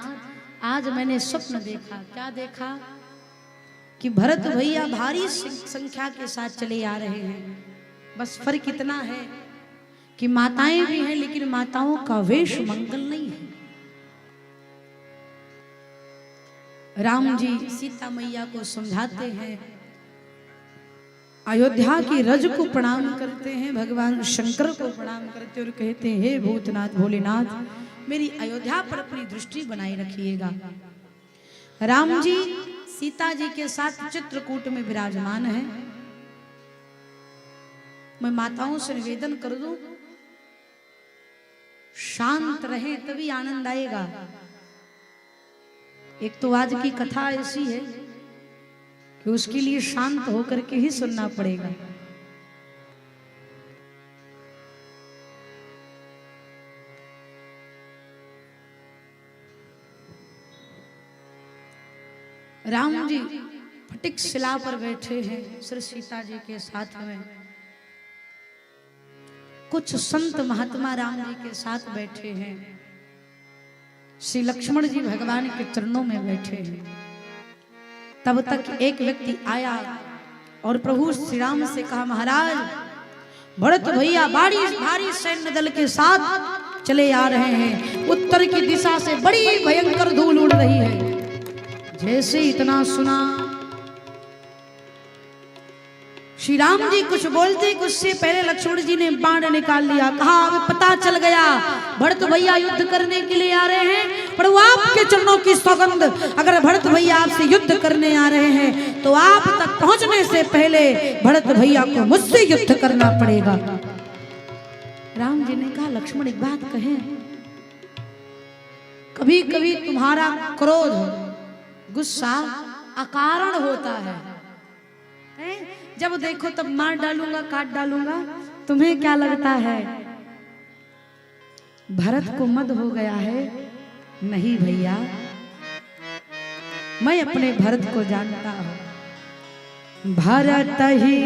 आज मैंने स्वप्न देखा। क्या देखा? कि भरत भैया भारी संख्या के साथ चले आ रहे हैं। बस फर्क इतना है कि माताएं भी हैं, लेकिन माताओं का वेश मंगल नहीं है। राम जी सीता मैया को समझाते हैं, अयोध्या की रज को प्रणाम करते हैं, भगवान शंकर को प्रणाम करते और कहते हैं हे भूतनाथ भोलेनाथ, मेरी अयोध्या पर अपनी दृष्टि बनाए रखिएगा। राम जी सीता जी के साथ चित्रकूट में विराजमान है। मैं माताओं से निवेदन कर दूं, शांत रहे तभी आनंद आएगा। एक तो आज की कथा ऐसी है कि उसके लिए शांत होकर के ही सुनना पड़ेगा। राम जी फटिक शिला पर बैठे हैं श्री सीता जी के साथ में। कुछ संत महात्मा राम जी के साथ बैठे हैं। श्री लक्ष्मण जी भगवान के चरणों में बैठे हैं। तब तक एक व्यक्ति आया और प्रभु श्री राम से कहा, महाराज भरत भैया भारी सैन्य दल के साथ चले आ रहे हैं। उत्तर की दिशा से बड़ी भयंकर धूल उड़ रही है। जैसे इतना सुना, श्री राम जी कुछ बोलते कुछ से पहले लक्ष्मण जी ने बाण निकाल लिया। कहा अब पता चल गया भरत भैया युद्ध करने के लिए आ रहे हैं, पर वो आपके चरणों की सौगंध, अगर भरत भैया आपसे युद्ध करने आ रहे हैं तो आप तक पहुंचने से पहले भरत भैया को मुझसे युद्ध करना पड़ेगा। राम जी ने कहा लक्ष्मण एक बात कहें, कभी कभी तुम्हारा क्रोध गुस्सा अकारण होता है। जब देखो तब मार डालूंगा काट डालूंगा, तुम्हें क्या लगता है भरत को मद हो गया है? नहीं भैया, मैं अपने भरत को जानता हूं। भरत ही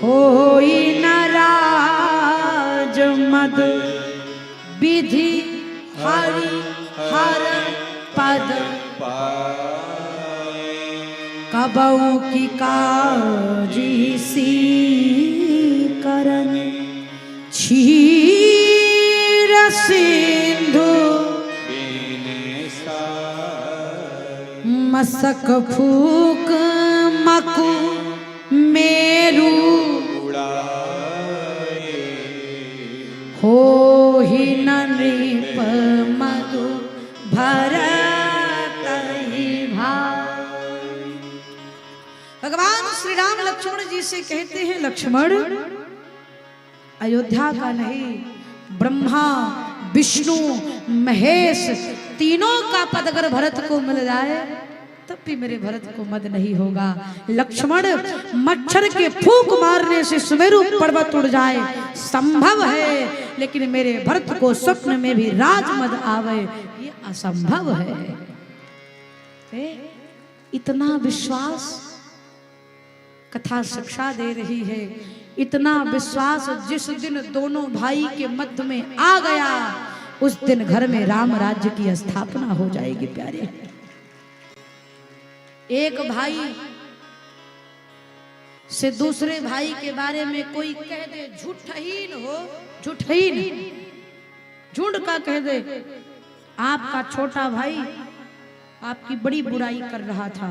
होई नाराज मद विधि हरि हर पद कबऊ की काजी सी करन क्षीर सिंधु मसक फूक मकु मेरू हो ही नृप मधु भरत ही भाई। भगवान श्री श्री राम लक्ष्मण जी से कहते हैं, लक्ष्मण अयोध्या का नहीं, ब्रह्मा विष्णु महेश तीनों का पद अगर भरत को मिल जाए तब भी मेरे भरत को मद नहीं होगा। लक्ष्मण मच्छर के फूंक मारने से सुमेरु पर्वत उड़ जाए संभव है, लेकिन मेरे भरत को स्वप्न में भी राजमद आवे ये असंभव है। इतना विश्वास कथा शिक्षा दे रही है, इतना विश्वास जिस दिन दोनों भाई के मध्य में आ गया उस दिन घर में राम राज्य की स्थापना हो जाएगी। प्यारे, एक भाई से दूसरे भाई के बारे में कोई कह दे झूठहीन हो, झूठहीन झूठ का कह दे, आपका छोटा भाई आपकी बड़ी बुराई कर रहा था,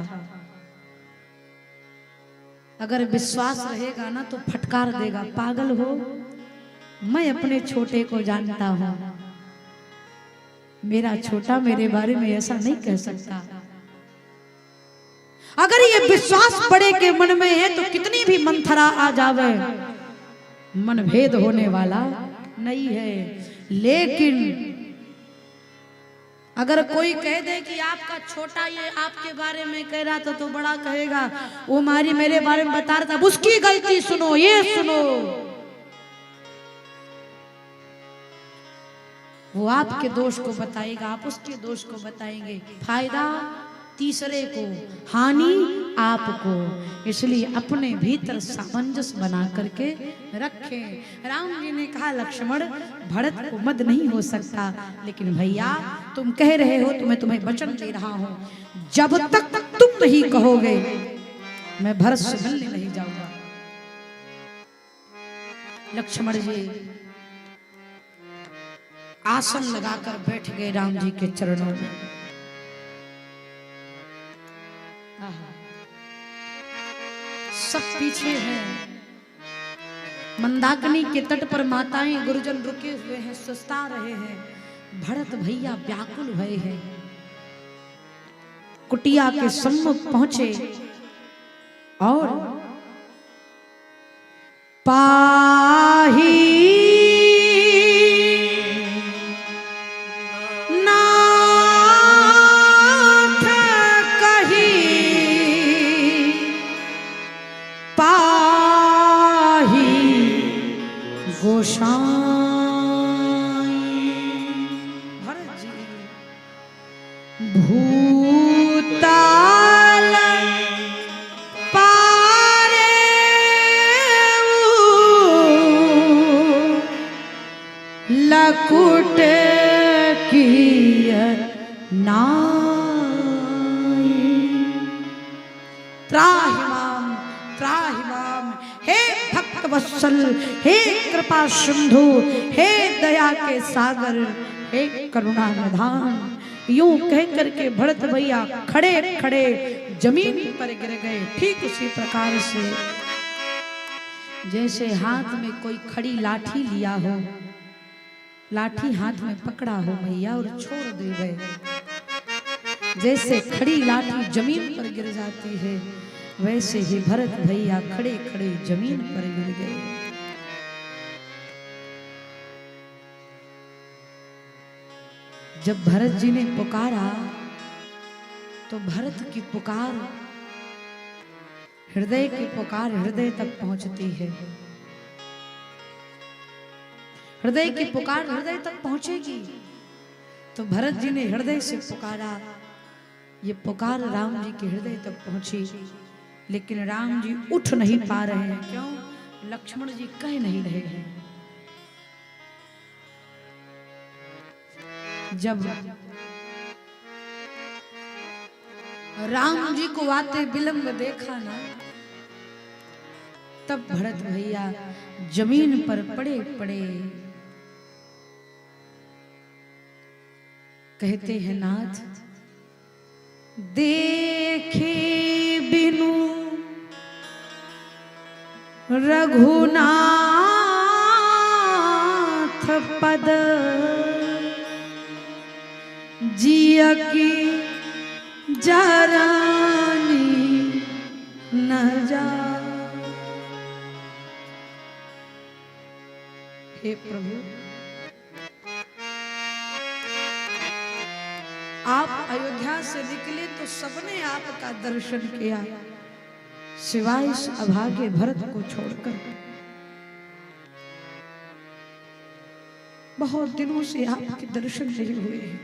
अगर विश्वास रहेगा ना तो फटकार देगा, पागल हो, मैं अपने छोटे को जानता हूं, मेरा छोटा मेरे बारे में ऐसा नहीं कह सकता। अगर ये विश्वास बड़े के मन में है तो कितनी भी मंथरा आ जावे मन भेद होने वाला नहीं है। लेकिन अगर कोई कह दे कि आपका छोटा ये आपके बारे में कह रहा था तो बड़ा कहेगा वो मारी मेरे बारे में बता रहा था, उसकी गलती सुनो, ये सुनो, वो आपके दोष को बताएगा, आप उसके दोष को बताएंगे, फायदा तीसरे को, हानि आपको। इसलिए अपने भीतर सामंजस्य बना करके रखें। राम जी ने कहा लक्ष्मण भरत को मद नहीं हो सकता, लेकिन भैया तुम कह रहे हो तो मैं तुम्हें वचन दे रहा हूं, जब तक तुम नहीं कहोगे मैं भरत से मिलने नहीं जाऊंगा। लक्ष्मण जी आसन लगाकर बैठ गए राम जी के चरणों में। सब पीछे हैं, मंदाकिनी के तट पर माताएं गुरुजन रुके हुए हैं, सुस्ता रहे हैं, भरत भैया व्याकुल भये हैं। कुटिया के सम्मुख पहुंचे और पाही भरत जी भूताल पारे लकुट की नाई त्राहिमाम त्राहिमाम, हे भक्त वत्सल, हे कृपा सिंधु, हे दया के सागर, हे करुणा निधान। यूं कह करके भरत भैया खड़े खड़े जमीन पर गिर गए। ठीक उसी प्रकार से जैसे हाथ में कोई खड़ी लाठी लिया हो, लाठी हाथ में पकड़ा हो भैया और छोड़ दे गए, जैसे खड़ी लाठी जमीन पर गिर जाती है वैसे ही भरत भैया खड़े खड़े जमीन पर गिर गए। जब भरत जी ने पुकारा तो भरत की पुकार, हृदय की पुकार हृदय तक पहुंचती है। हृदय की पुकार हृदय तक पहुंचेगी तो भरत जी ने हृदय से पुकारा, ये पुकार राम जी के हृदय तक पहुंची, लेकिन राम जी उठ नहीं पा रहे हैं। क्यों? लक्ष्मण जी कह नहीं रहे हैं। जब राम जी को आते विलंब देखा ना, तब भरत भैया जमीन पर पड़े पड़े कहते हैं, नाथ देखे बिनु रघुनाथ पद, जिया की जरानी न जा। हे प्रभु, आप अयोध्या से निकले तो सबने आपका दर्शन किया, सिवाय इस अभागे भरत को छोड़कर। बहुत दिनों से आपके दर्शन नहीं हुए हैं।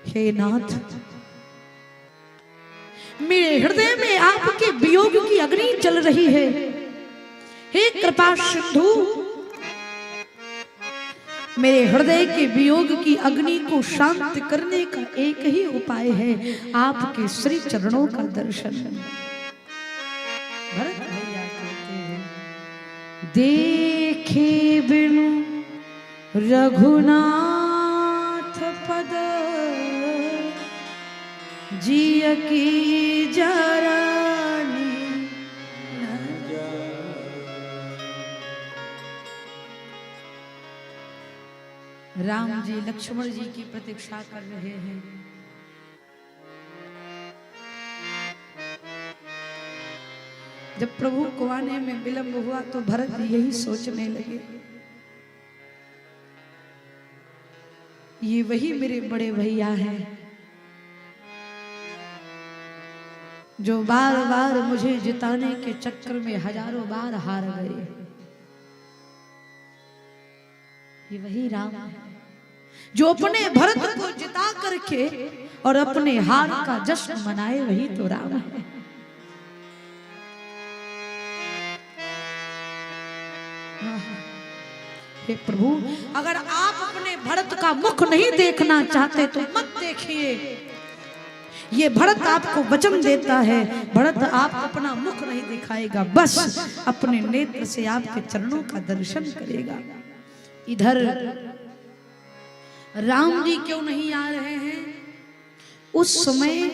हे नाथ, मेरे हृदय में आपके वियोग की अग्नि जल रही है। हे कृपा सिंधु, मेरे हृदय के वियोग की अग्नि को शांत करने का एक ही उपाय है, आपके श्री चरणों का दर्शन। भरत भैया कहते हैं, देखे बिनु रघुनाथ पद, जिय की जरानी न जाए। राम जी लक्ष्मण जी की प्रतीक्षा कर रहे हैं। जब प्रभु को आने में विलंब हुआ तो भरत यही सोचने लगे, ये वही मेरे बड़े भैया हैं जो बार बार मुझे जिताने के चक्कर में हजारों बार हार गए। ये वही राम है जो अपने भरत को जिता करके और अपने हार का जश्न मनाए, वही तो राम है। हे प्रभु, अगर आप अपने भरत का मुख नहीं देखना चाहते तो मत देखिए। ये भरत आपको वचन देता है, भरत आप अपना मुख नहीं दिखाएगा, बस अपने नेत्र से आपके चरणों का दर्शन करेगा। इधर राम जी क्यों नहीं आ रहे हैं? उस समय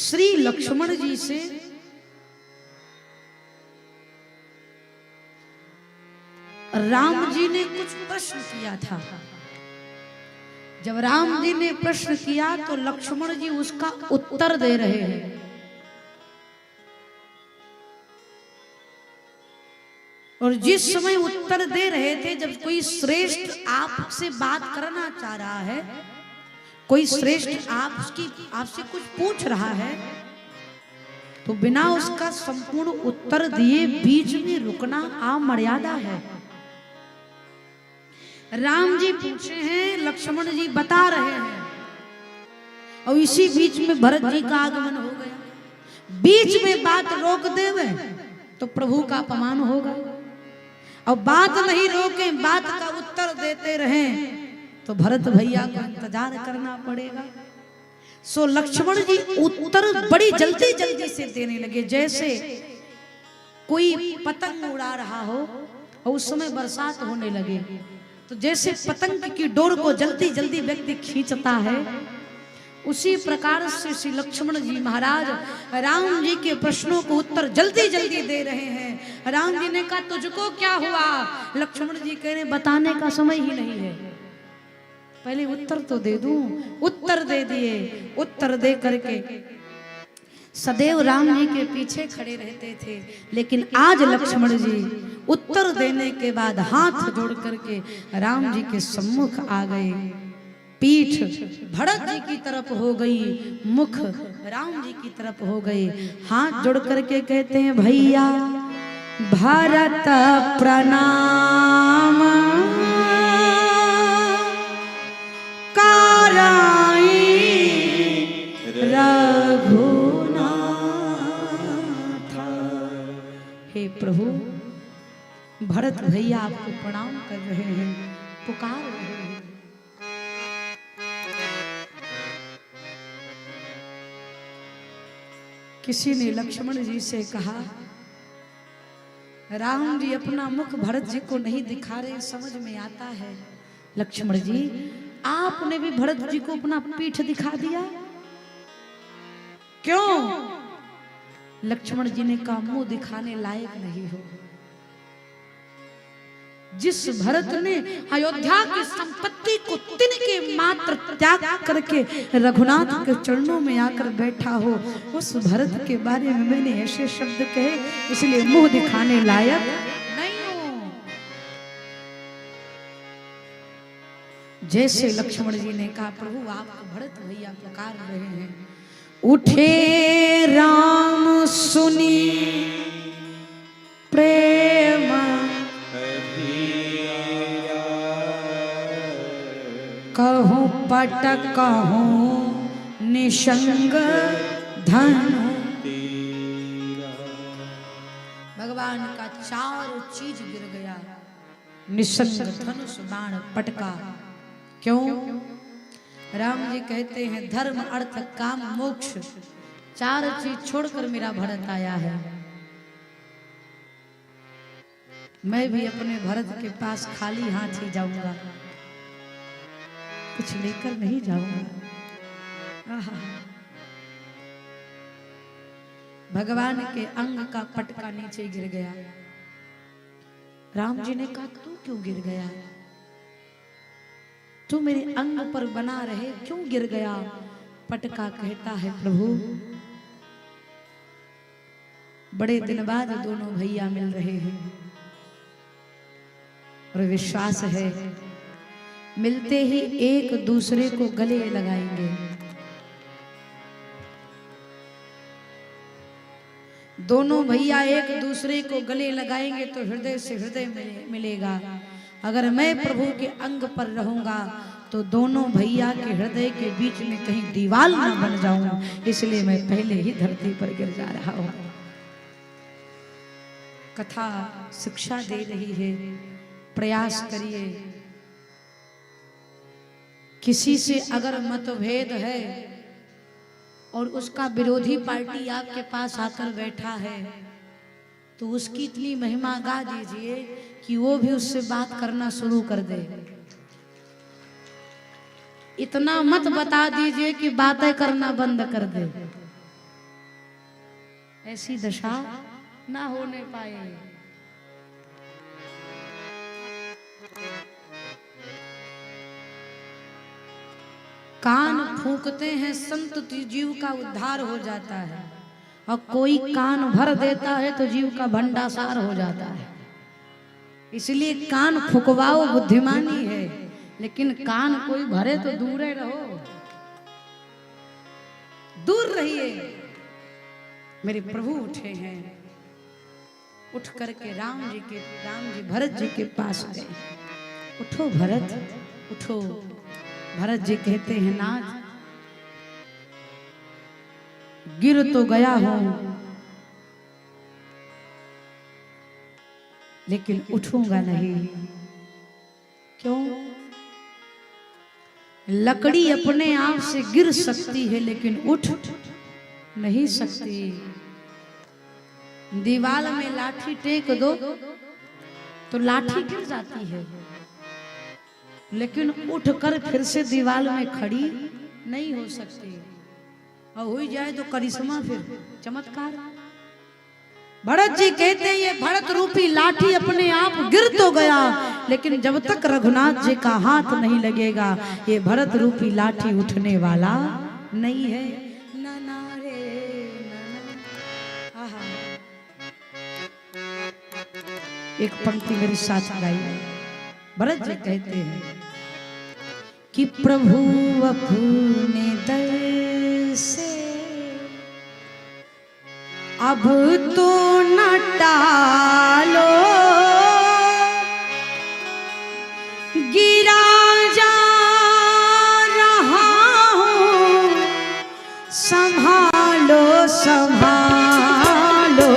श्री लक्ष्मण जी से राम जी ने कुछ प्रश्न किया था। जब राम जी ने प्रश्न किया तो लक्ष्मण जी उसका उत्तर दे रहे हैं। और जिस समय उत्तर दे रहे थे, जब कोई श्रेष्ठ आपसे बात करना चाह रहा है, कोई श्रेष्ठ आपसे कुछ पूछ रहा है, तो बिना उसका संपूर्ण उत्तर दिए बीच में रुकना अमर्यादा है। राम जी पूछे हैं, लक्ष्मण जी बता रहे हैं, और इसी बीच में भरत जी का आगमन हो गया। बीच में बात रोक देवे तो प्रभु का अपमान होगा, और बात नहीं रोके, बात का उत्तर देते रहें तो भरत भैया को इंतजार करना पड़ेगा। सो लक्ष्मण जी उत्तर बड़ी जल्दी जल्दी से देने लगे, जैसे कोई पतंग उड़ा रहा हो और उस समय बरसात होने लगे, तो जैसे पतंग की डोर को जल्दी जल्दी व्यक्ति खींचता है, उसी प्रकार से श्री लक्ष्मण जी महाराज राम जी के प्रश्नों को उत्तर जल्दी जल्दी दे रहे हैं। राम जी ने कहा, तुझको क्या हुआ? लक्ष्मण जी कह रहे, बताने का समय ही नहीं है, पहले उत्तर तो दे दूं। उत्तर दे दिए। उत्तर दे करके सदैव राम जी के पीछे खड़े रहते थे, लेकिन आज लक्ष्मण जी उत्तर देने के बाद हाथ जोड़ करके राम जी के सम्मुख आ गए। पीठ भरत जी की तरफ हो गई, मुख राम जी की तरफ हो गए। हाथ जोड़ करके कहते हैं, भैया भरत प्रणाम कराई रघुनाथ। हे प्रभु, भरत भैया आपको प्रणाम कर रहे हैं, पुकार रहे हैं। किसी ने लक्ष्मण जी से कहा, राम जी अपना मुख भरत जी को नहीं दिखा रहे, समझ में आता है। लक्ष्मण जी, आपने भी भरत जी को अपना पीठ दिखा दिया, क्यों? लक्ष्मण जी ने कहा, मुंह दिखाने लायक नहीं हो। जिस भरत ने अयोध्या की संपत्ति को तिनके मात्र त्याग करके रघुनाथ के चरणों में आकर बैठा हो, उस भरत के बारे में मैंने ऐसे शब्द कहे, इसलिए मुंह दिखाने लायक नहीं हो। जैसे लक्ष्मण जी ने कहा प्रभु आपको भरत भैया पुकार रहे हैं, उठे राम सुनी प्रेम कहूँ पटक कहूँ निशंग धनु। भगवान का चारों चीज गिर गया, निशंग धनुष बाण पटका। क्यों? राम जी कहते हैं धर्म अर्थ काम मोक्ष चार चीज छोड़कर मेरा भरत आया है। मैं भी अपने भरत के पास खाली हाथ ही जाऊंगा, कुछ लेकर नहीं जाऊंगा। आहा। भगवान के अंग का पटका नीचे गिर गया। राम जी ने कहा तू क्यों गिर गया, तू मेरे अंग पर बना रहे क्यों गिर गया? पटका कहता है प्रभु बड़े दिन बाद दोनों भैया मिल रहे हैं और विश्वास है मिलते ही एक दूसरे को गले लगाएंगे। दोनों भैया एक दूसरे को गले लगाएंगे तो हृदय से हृदय मिलेगा। अगर मैं प्रभु के अंग पर रहूंगा तो दोनों भैया के हृदय के बीच में कहीं दीवार ना बन जाऊं, इसलिए मैं पहले ही धरती पर गिर जा रहा हूं। कथा शिक्षा दे रही है, प्रयास करिए। किसी से अगर मतभेद है और उसका विरोधी पार्टी आपके पास आकर बैठा है तो उसकी इतनी महिमा गा दीजिए कि वो भी उससे बात करना शुरू कर दे। इतना मत बता दीजिए कि बातें करना बंद कर दे, ऐसी दशा ना होने पाए। कान फूंकते हैं संत तो जीव का उद्धार हो जाता है, और कोई कान भर देता है तो जीव का भंडासार हो जाता है। इसलिए कान फुकवाओ बुद्धिमानी है, लेकिन कान कोई भरे तो दूर रहो, दूर रहिए। मेरे प्रभु उठे हैं, उठ करके राम जी भरत जी के पास गए। उठो भरत उठो। भरत जी कहते हैं नाथ गिर तो गया हूं लेकिन उठूंगा नहीं। क्यों? लकड़ी अपने आप से गिर सकती है लेकिन उठ नहीं सकती। दीवार में लाठी टेक दो तो लाठी गिर जाती है, लेकिन उठकर फिर से दीवार में खड़ी नहीं हो सकती। और हो जाए तो करिश्मा, फिर चमत्कार। भरत जी कहते हैं ये भरत रूपी लाठी अपने आप गिर तो गया, लेकिन जब तक रघुनाथ जी का हाथ नहीं लगेगा ये भरत रूपी लाठी उठने वाला नहीं है। नाना रे नाना। आहा। एक पंक्ति मेरे साथ गाइए। भरत जी कहते हैं कि प्रभु अपने दर से अब तो न टालो, गिरा जा रहा हूँ संभालो संभालो।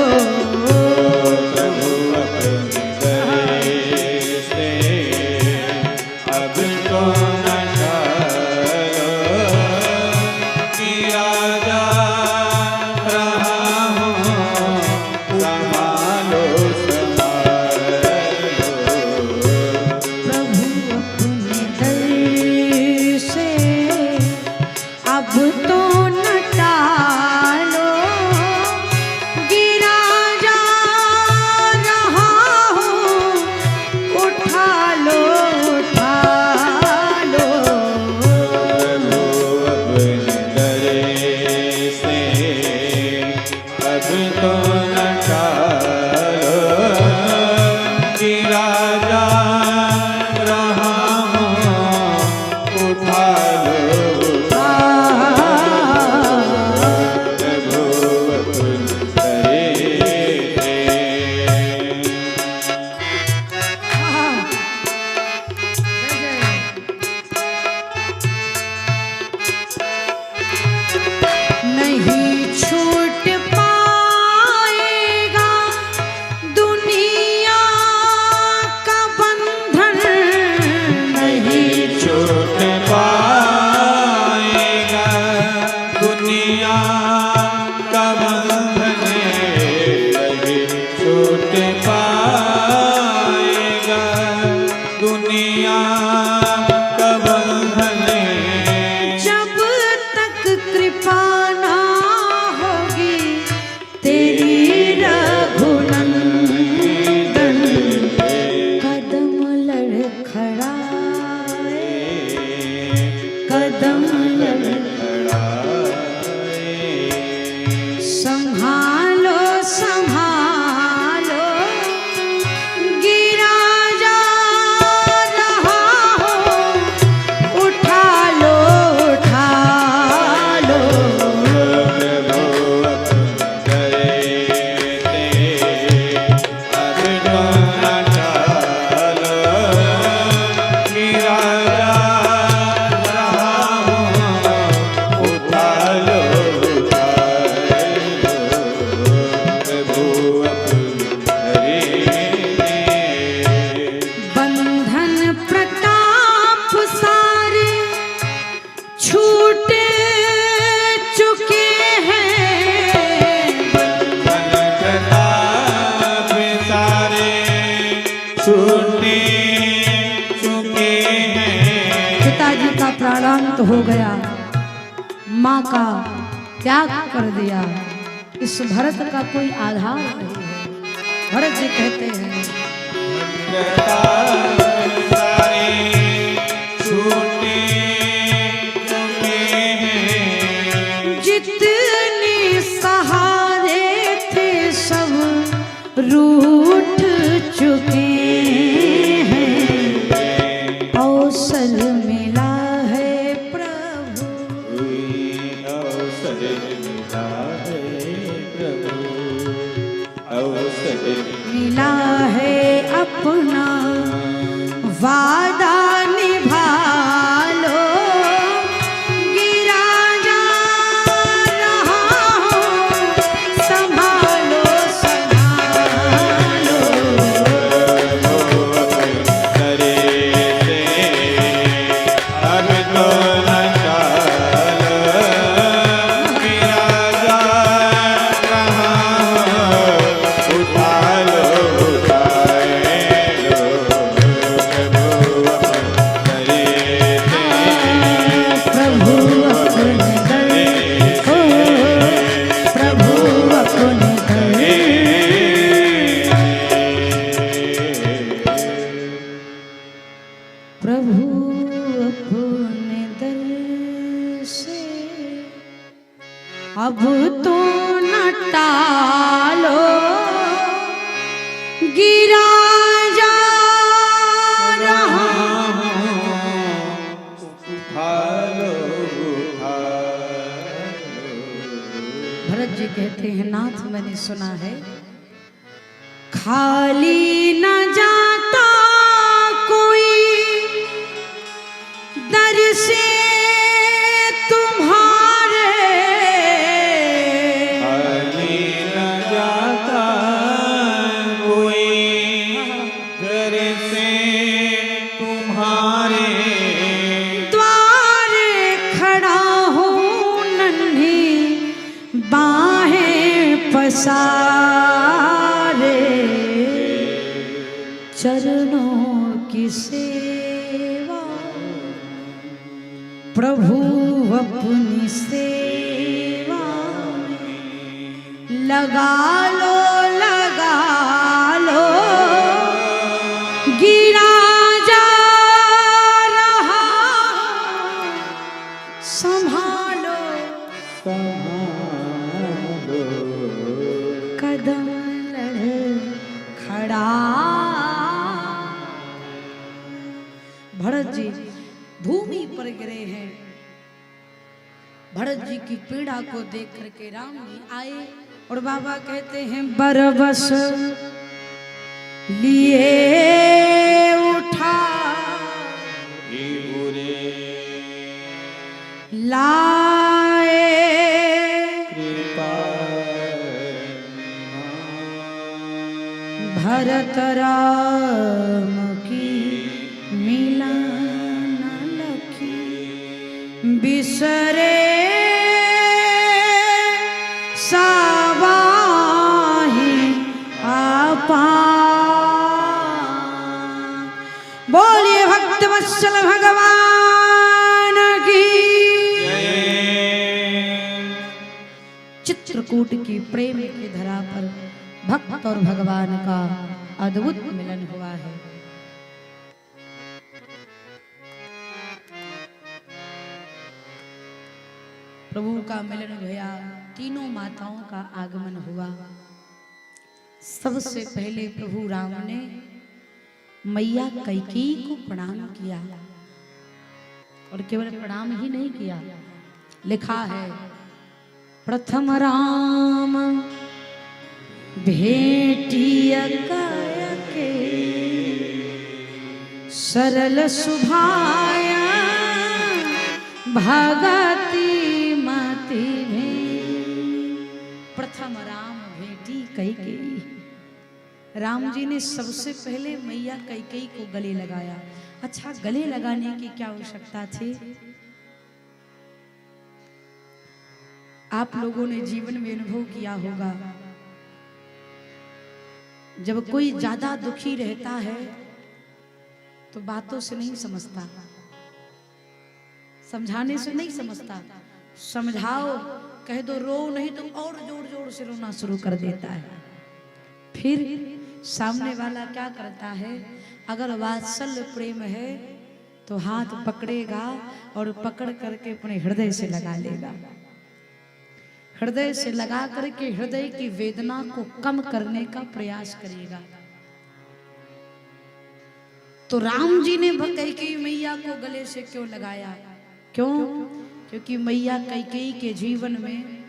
माँ का त्याग कर दिया। इस भरत का कोई आधार नहीं है। भरत जी कहते हैं सारे छूटे चुके हैं, जितने सहारे थे सब रूठ चुके हैं। अवसर मिला है प्रभु, अवसर मिला है प्रभु, अवसर मिला है अपना वादा निभा लो। गिरा जा रहा हूं, संभालो संभालो। करे से अब तो न चाल, मेरा जा रहा उठा लो उठाए लो, प्रभु अपने करे से प्रभु अपने करे, प्रभु अपने दर से अब तो न टालो। गिरा जा रहा उठा लो उठा लो। भरत जी कहते हैं नाथ मैंने सुना है खाली न जाता कोई दर से तुम्हारे। खाली न जाता कोई घर से तुम्हारे, द्वारे खड़ा हूँ नन्ही बाहें पसारे। चरणों की सेवा प्रभु अपनी सेवा लगा लो लगा लो। गिरा जा रहा संभालो कदम लड़ खड़ा। भरत जी भूमि पर गिरे हैं। भरत जी की पीड़ा को देख करके राम जी आए और बाबा कहते हैं बरबस लिए उठा लाए। भरत राम की मिलन लखी बिसरे सावाही आपा। बोलिए भक्त वत्सल भगवान की। चित्रकूट की प्रेम की धरा पर भक्त और भगवान का अद्भुत मिलन हुआ है। प्रभु का मिलन हुआ, तीनों माताओं का आगमन हुआ। सबसे पहले प्रभु राम ने मैया कैकेयी को प्रणाम किया और केवल प्रणाम ही नहीं किया, लिखा है प्रथम राम भेटिय के सरल सुभाया भगति मति में। प्रथम राम भेटी कैकेयी। राम जी ने सबसे पहले मैया कैकेयी को गले लगाया। अच्छा, गले लगाने की क्या आवश्यकता थी? आप लोगों ने जीवन में अनुभव किया होगा, जब कोई ज्यादा दुखी रहता है तो बातों से नहीं समझता, समझाने से नहीं समझता, समझाओ, कह दो रो नहीं तो और जोर जोर से रोना शुरू कर देता है। फिर सामने वाला क्या करता है, अगर वात्सल्य प्रेम है तो हाथ पकड़ेगा और पकड़ करके अपने हृदय से लगा लेगा। हृदय से लगा करके हृदय की वेदना को कम करने का प्रयास करेगा। तो राम जी ने कैकेयी मैया को गले से क्यों लगाया? क्यों? क्योंकि मैया कैकेयी के जीवन में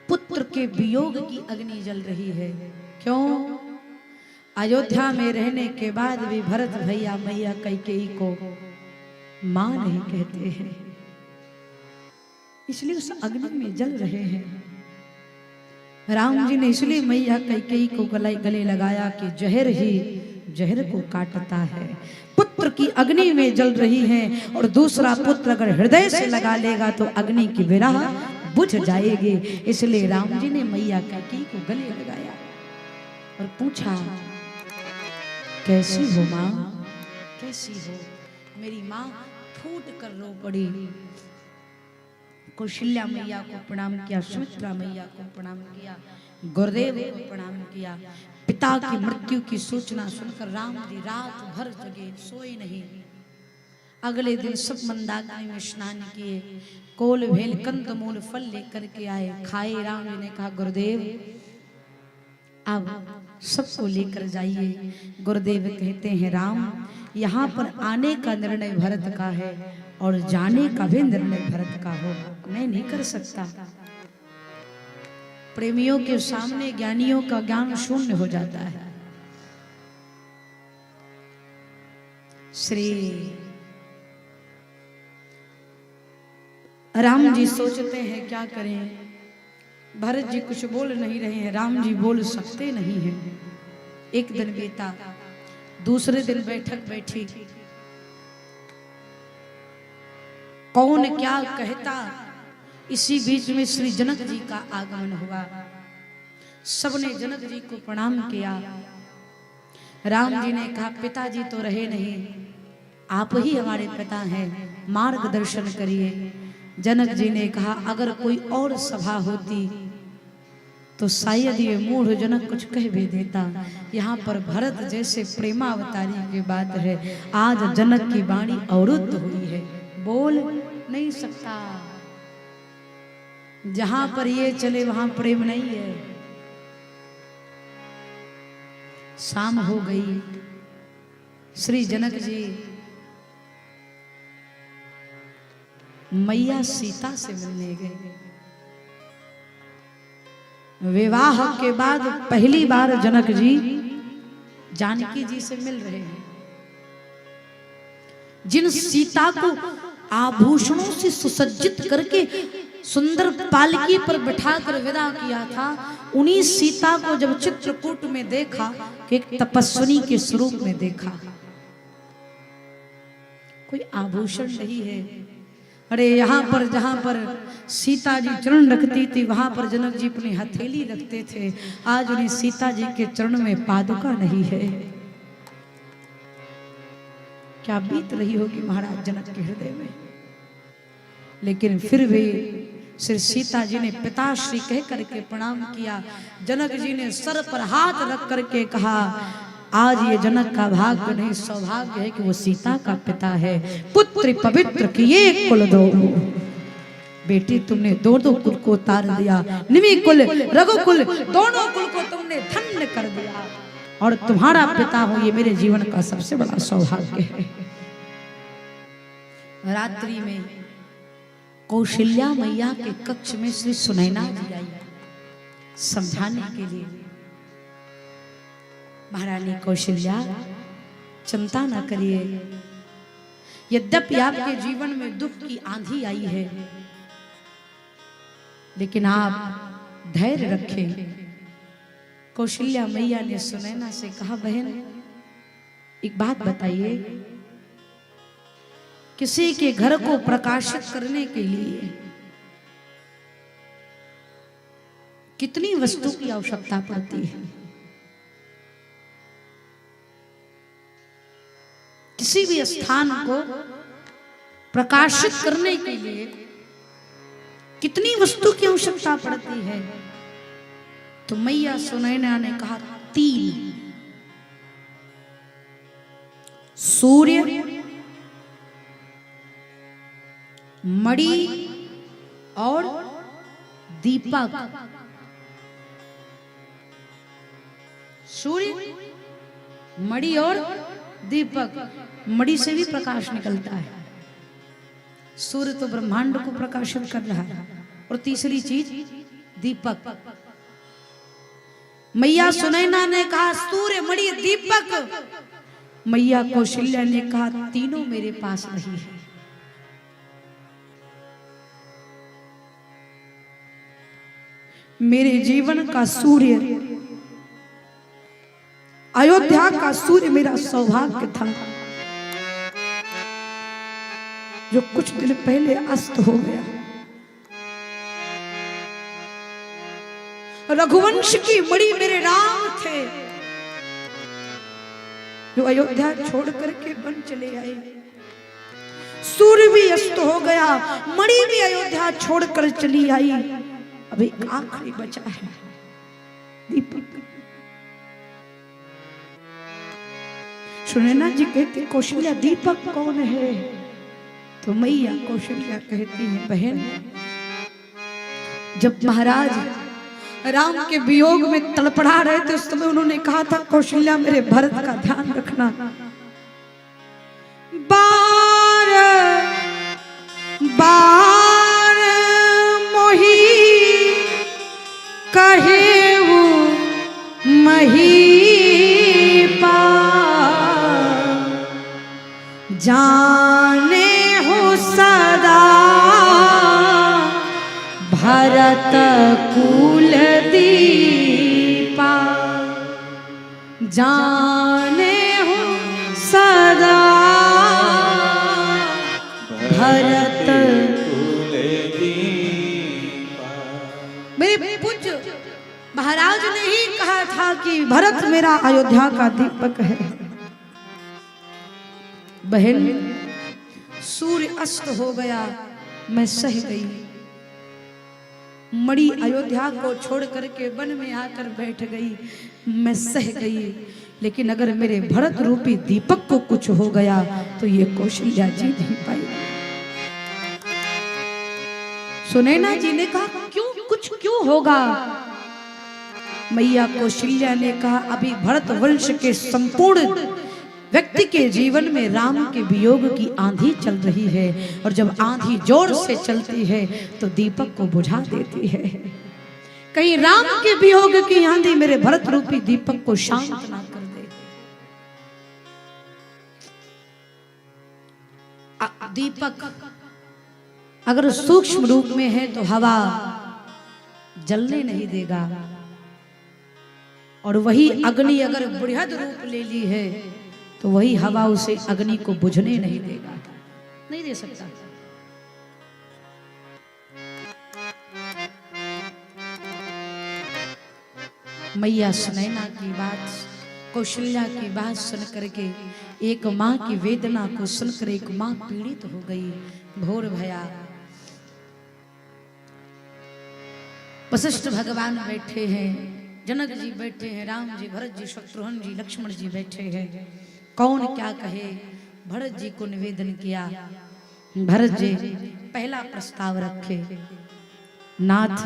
पुत्र के वियोग की अग्नि जल रही है। क्यों? अयोध्या में रहने के बाद भी भरत भैया मैया कैकेयी को मां नहीं कहते हैं, इसलिए उस अग्नि में जल रहे हैं। राम जी ने इसलिए मैया कैकेयी को गले लगाया कि जहर ही जहर को काटता है। पुत्र की अग्नि में जल रही है और दूसरा पुत्र अगर हृदय से लगा लेगा तो अग्नि की विरह बुझ जाएगी। इसलिए राम जी ने मैया कैकेयी को गले लगाया और पूछा, कैसी हो माँ, कैसी हो? मेरी माँ फूट कर रो पड़ी। कौशल्या मैया को प्रणाम किया, सुमित्रा मैया को प्रणाम किया, गुरुदेव को प्रणाम किया। पिता की मृत्यु की सूचना सुनकर राम जी रात भर जगे, सोए नहीं। अगले दिन सब मंदाकिनी में स्नान किए, कोल भेल कंद मूल फल लेकर के आए, खाए। राम जी ने कहा, गुरुदेव अब सबको लेकर जाइए। गुरुदेव कहते हैं, राम यहाँ पर आने का निर्णय भरत का है और जाने का भी निर्णय भरत का होगा, मैं नहीं कर सकता। प्रेमियों के सामने ज्ञानियों का ज्ञान शून्य हो जाता है। श्री राम जी सोचते हैं क्या करें। भरत जी कुछ बोल नहीं रहे हैं, राम जी बोल सकते नहीं हैं। एक दिन बीता, दूसरे दिन बैठक बैठी, कौन क्या कहता। इसी बीच में श्री जनक जी का आगमन हुआ। सबने जनक जी को प्रणाम किया। राम जी ने कहा, पिताजी तो रहे नहीं, आप ही हमारे पिता हैं, मार्गदर्शन करिए। जनक जी ने कहा, अगर कोई और सभा होती तो शायद ये मूढ़ जनक कुछ कह भी देता। यहाँ पर भरत जैसे प्रेमावतारी की बात है, आज जनक की वाणी अवरुद्ध हुई है, बोल नहीं सकता। जहां पर ये चले वहां प्रेम नहीं है। शाम हो गई, श्री जनक जी मैया सीता से मिलने गए। विवाह के बाद पहली बार जनक जी जानकी जी से मिल रहे हैं। जिन सीता को आभूषणों से सुसज्जित करके सुंदर पालकी पर बिठाकर विदा किया था, उन्हीं सीता को जब चित्रकूट में देखा कि एक तपस्विनी के स्वरूप में देखा, कोई आभूषण नहीं है। अरे यहाँ पर जहाँ पर सीता जी चरण रखती थी वहां पर जनक जी अपनी हथेली रखते थे, आज उन्हें सीता जी के चरण में पादुका नहीं है। क्या बीत रही होगी महाराज जनक के हृदय में। लेकिन फिर भी श्री सीता जी ने पिताश्री कह करके प्रणाम किया। जनक जी ने सर पर हाथ रख करके कहा, आज ये जनक का भाग्य नहीं सौभाग्य है कि वो सीता का पिता है। पुत्र पवित्र किए कुल दो, बेटी तुमने दो दो कुल को उतार दिया, निमि कुल रघुकुल दोनों कुल को तुमने धन्य कर दिया, और तुम्हारा पिता हो ये मेरे जीवन का सबसे बड़ा सौभाग्य है। रात्रि में कौशल्या मैया के कक्ष में श्री सुनैना जी आई समझाने के लिए। महारानी कौशल्या, चिंता न करिए, यद्यपि आपके जीवन में दुख की आंधी आई है, लेकिन आप धैर्य रखें। कौशल्या मैया ने सुनैना से कहा, बहन एक बात बताइए, किसी के घर को प्रकाशित करने के लिए कितनी वस्तु की आवश्यकता पड़ती है? किसी भी स्थान को प्रकाशित करने के लिए कितनी वस्तु की आवश्यकता पड़ती है। तो मैया सुनैना ने कहा 3, सूर्य, मणि और दीपक। सूर्य, मणि और दीपक। मणि से भी प्रकाश निकलता है, सूर्य तो ब्रह्मांड को प्रकाशित कर रहा है। और तीसरी चीज दीपक। मैया सुनैना ने कहा सूर्य, मणि, दीपक। मैया कौशल्या ने कहा तीनों मेरे पास नहीं है। मेरे जीवन का सूर्य, अयोध्या का सूर्य मेरा सौभाग्य था, जो कुछ दिन पहले अस्त हो गया। रघुवंश की मणि मेरे राम थे, जो अयोध्या छोड़ करके वन चले आए। सूर्य भी अस्त हो गया, मणि भी अयोध्या छोड़कर चली आई। अभी आखिरी बचा है दीपक। सुनैना जी कहती कौशल्या दीपक कौन है? तो मैया कौशल्या कहती है बहन, जब महाराज राम के वियोग में तड़पड़ा रहे थे उस समय उन्होंने कहा था कौशल्या मेरे भरत का ध्यान रखना। बार बार मोही कहे वो महीपा, जाने हो सदा भरत कुल दीपा, जाने हो सदा भरत कुल दीपा। मेरे पूज्य महाराज ने ही कहा था कि भरत मेरा अयोध्या का दीपक है। बहन, सूर्य अस्त हो गया, मैं सह गई। मणि अयोध्या को छोड़ करके वन में आकर बैठ गई, मैं सह गई। लेकिन अगर मेरे भरत रूपी दीपक को कुछ हो गया तो ये कौशल्या जी नहीं पाई। सुनैना जी ने कहा क्यों, कुछ क्यों होगा? मैया कौशल्या ने कहा अभी भरत वंश के संपूर्ण व्यक्ति के जीवन में राम के वियोग की आंधी चल रही है, और जब आंधी जोर से चलती है तो दीपक को बुझा देती है। कहीं राम के वियोग की आंधी मेरे भरत रूपी दीपक को शांत ना कर दे। दीपक अगर सूक्ष्म रूप में है तो हवा जलने नहीं देगा, और वही अग्नि अगर बृहद रूप ले ली है तो वही हवा उसे अग्नि को बुझने नहीं देगा, नहीं दे सकता। मैया सुनैना की बात, कौशल्या की बात सुन करके, एक माँ की वेदना को सुनकर एक माँ पीड़ित हो गई। भोर भया, वशिष्ठ भगवान बैठे हैं, जनक जी बैठे हैं, राम जी, भरत जी, शत्रुघ्न जी, लक्ष्मण जी बैठे हैं। कौन क्या कहे? भरत जी को निवेदन किया। भरत जी पहला प्रस्ताव रखे, नाथ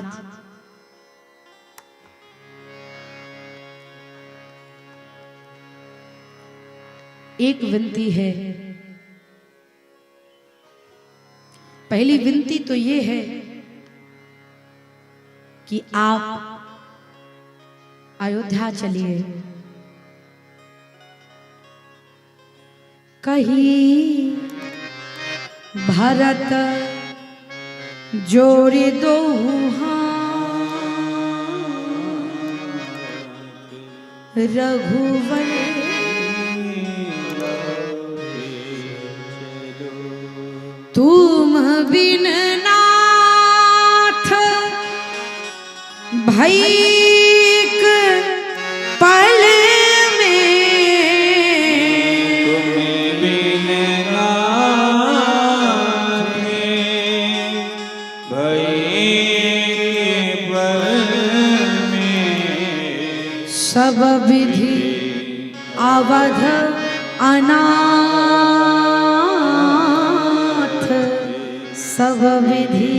एक विनती है। पहली विनती तो ये है कि आप अयोध्या चलिए, कहीं भरत जोड़ी दो रघुवर तुम बिन नाथ भैक पल में, तुम बिन नाथ सब विधि अवध अनाथ, सब विधि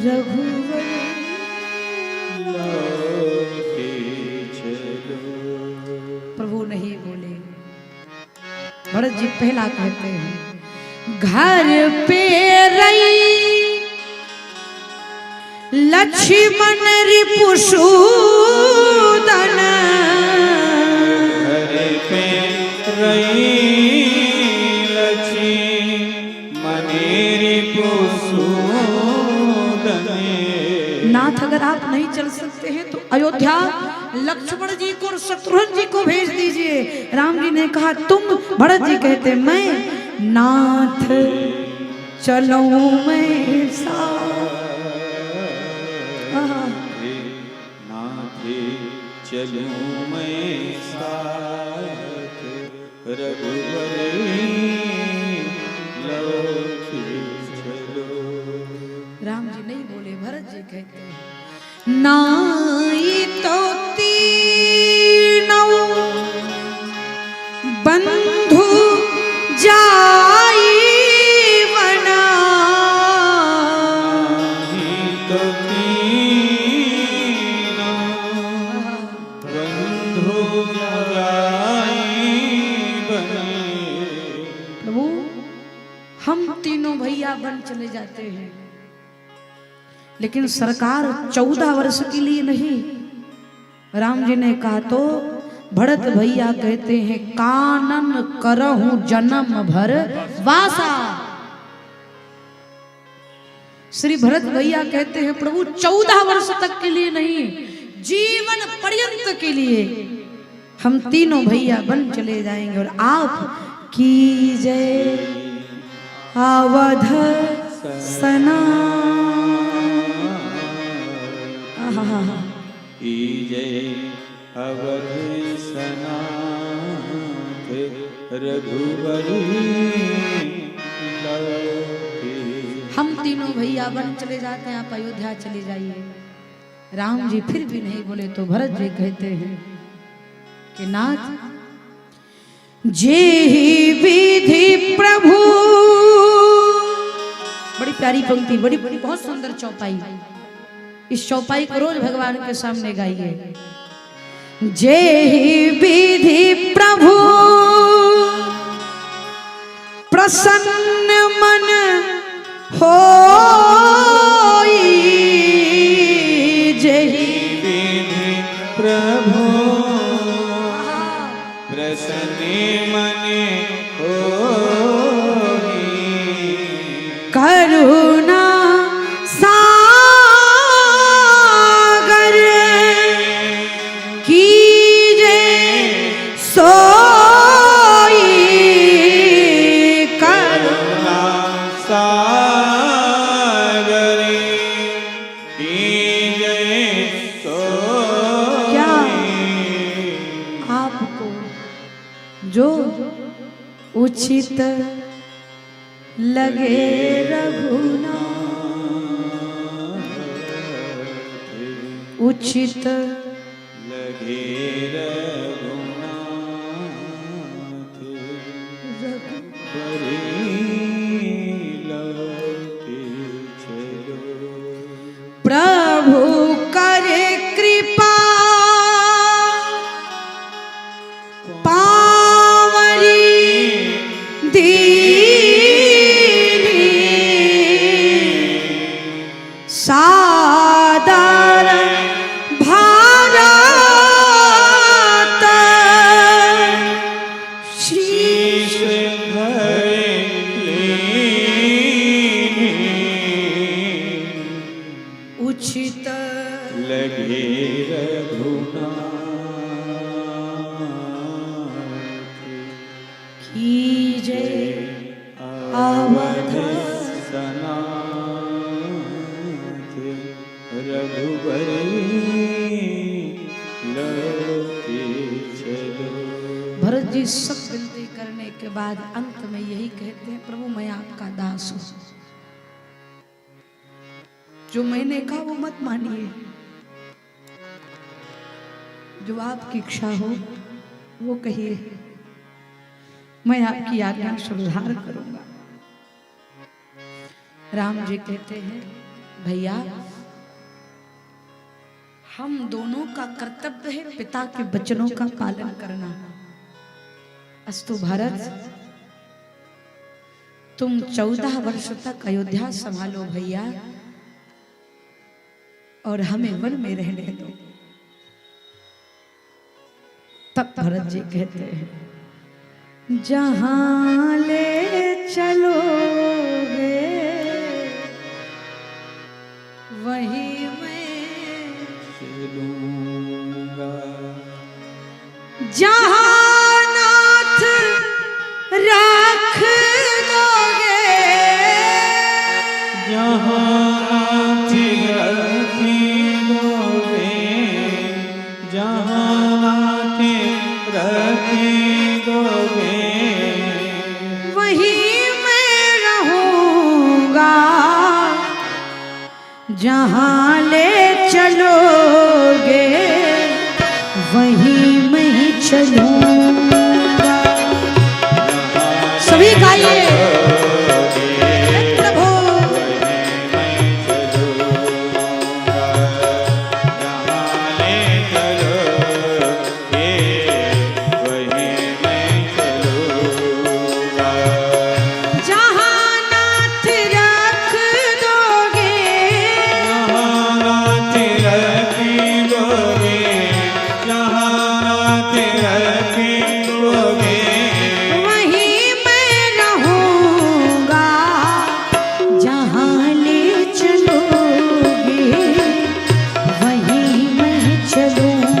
रघुवर प्रभु नहीं बोले। भरत जी पहला कहते हैं घर पे रही लक्ष्मण रिपुसूदन, घर पे रही लक्ष्मण रिपुसूदन। नाथ अगर आप नहीं चल सकते हैं तो अयोध्या लक्ष्मण जी को और शत्रुघ्न जी को भेज दीजिए। राम जी ने कहा तुम, भरत जी कहते मैं नाथ चलूं मैं चलूं मैं साथ, रघुवर लौके चलो। राम जी नहीं बोले, भरत जी कहते हैं नाई तो तीनों बंधु जाई बना, तो तीनों बंधु जाई बने। प्रभु हम तीनों भैया बन चले जाते हैं, लेकिन सरकार 14 वर्ष के लिए नहीं। राम जी ने कहा तो भरत भैया कहते हैं कानन करहूं जन्म भर वासा। श्री भरत भैया कहते हैं प्रभु 14 वर्ष तक के लिए नहीं, जीवन पर्यंत के लिए हम तीनों भैया बन चले जाएंगे। और आप कीजय अवध सना, जय अवध सनाथ, रघुबरी लौके। हम तीनों भैया बन चले जाते हैं, आप अयोध्या चले जाइए। राम जी फिर भी नहीं बोले तो भरत जी कहते हैं कि नाथ जे ही विधि प्रभु, बड़ी प्यारी पंक्ति, बड़ी बड़ी बहुत सुंदर चौपाई। इस चौपाई को रोज भगवान के सामने गाइए। जे ही विधि प्रभु प्रसन्न मन होई, जे ही विधि प्रभु प्रसन्न मन होई, करुणा सागर कीजे सोई, करुणा सागर कीजे सोई। क्या आपको जो उचित लगे रघुनाथ, उचित लगे रघुनाथ, रघुबरी लौके चलो। प्रभु करे कृपा पावरी दीनी, सादर भारत शीश धरे लीनी, उचित लगे रघुनाथ, कीजे अवध सनाथ, रघुबरी लौके चलो। भरत जी सब विनती करने के के बाद अंत में यही कहते हैं, प्रभु मैं आपका दास हूं, जो मैंने कहा वो मत मानिए, जो आपकी इच्छा हो वो कहिए, मैं आपकी आज्ञा स्वीकार करूंगा। राम जी कहते हैं, भैया हम दोनों का कर्तव्य है पिता के वचनों का पालन करना। अस्तु भारत, तुम 14 वर्ष तक अयोध्या संभालो भैया, और हमें वन में रहने दो। तब भरत जी कहते हैं, जहां ले चलोगे वही मैं चलूंगा, जहां नाथ रख दोगे जहाँ नाथ रखी दोगे, जहाँ नाथ रखी दोगे, वही मैं रहूंगा, जहां ले चलोगे वही मैं चलूंगा। सभी गाइए प्रभु। जहां नाथ रख दोगे वही मैं रहूंगा, जहां ले चलोगे वही मैं चलूंगा।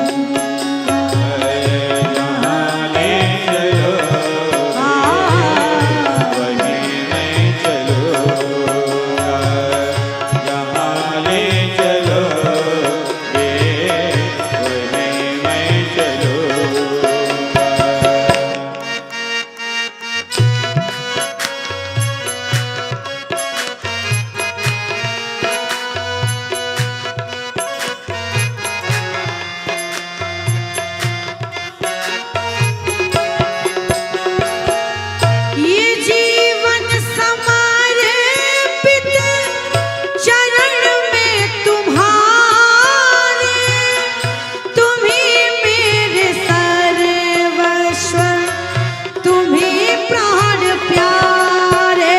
ये जीवन समर्पित चरण में तुम्हारे, तुम्ही मेरे सर्वस्व, तुम्ही प्राण प्यारे।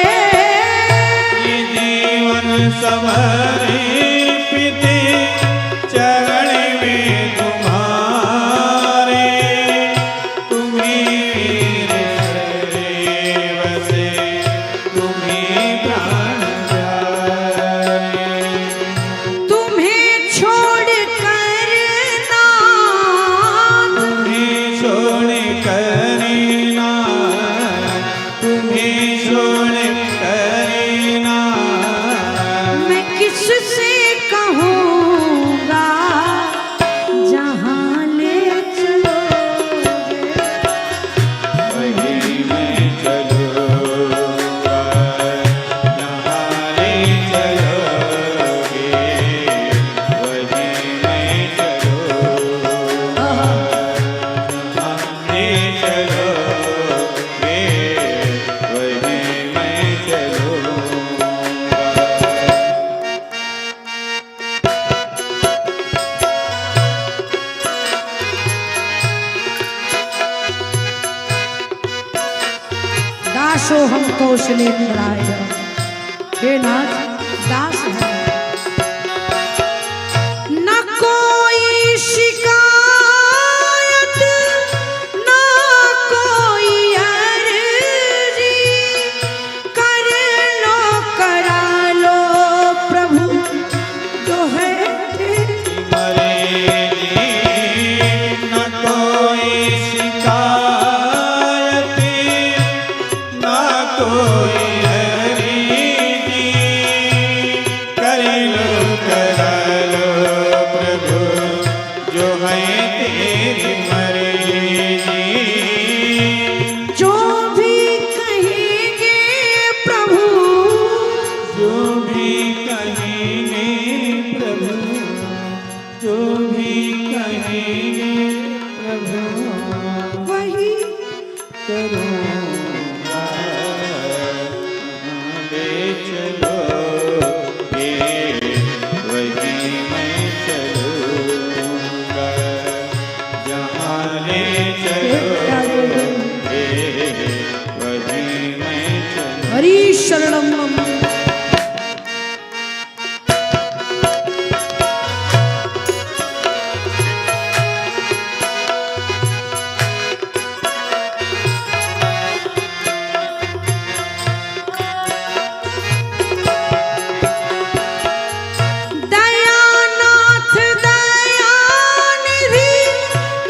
समर्पित चरण में तुम्हारे, तुम्ही सर्वस्व, तुम्ही प्राण प्यारे। तुम्हें छोड़ कर नाथ, तुम्हें छोड़ कर ना, तुम्हें छोड़ कर ना, मैं किससे कहूँगा, जहाँ ले चलोगे वही मैं चलूंगा, जहाँ ले चलोगे वही मैं चलूंगा, जहाँ ले चलोगे वही मैं चलूंगा। दासो हम कौशलेन्द्राय, हे नाथ दास है, न कोई शिकायत न कोई अर्जी, कर लो करा लो प्रभु जो है तेरी। मरे न कोई शिकायत, न कोई हरी, कर लो प्रभु जो है तेरी मर्जी। जो भी हरि शरणम मम। दयानाथ दयानिधि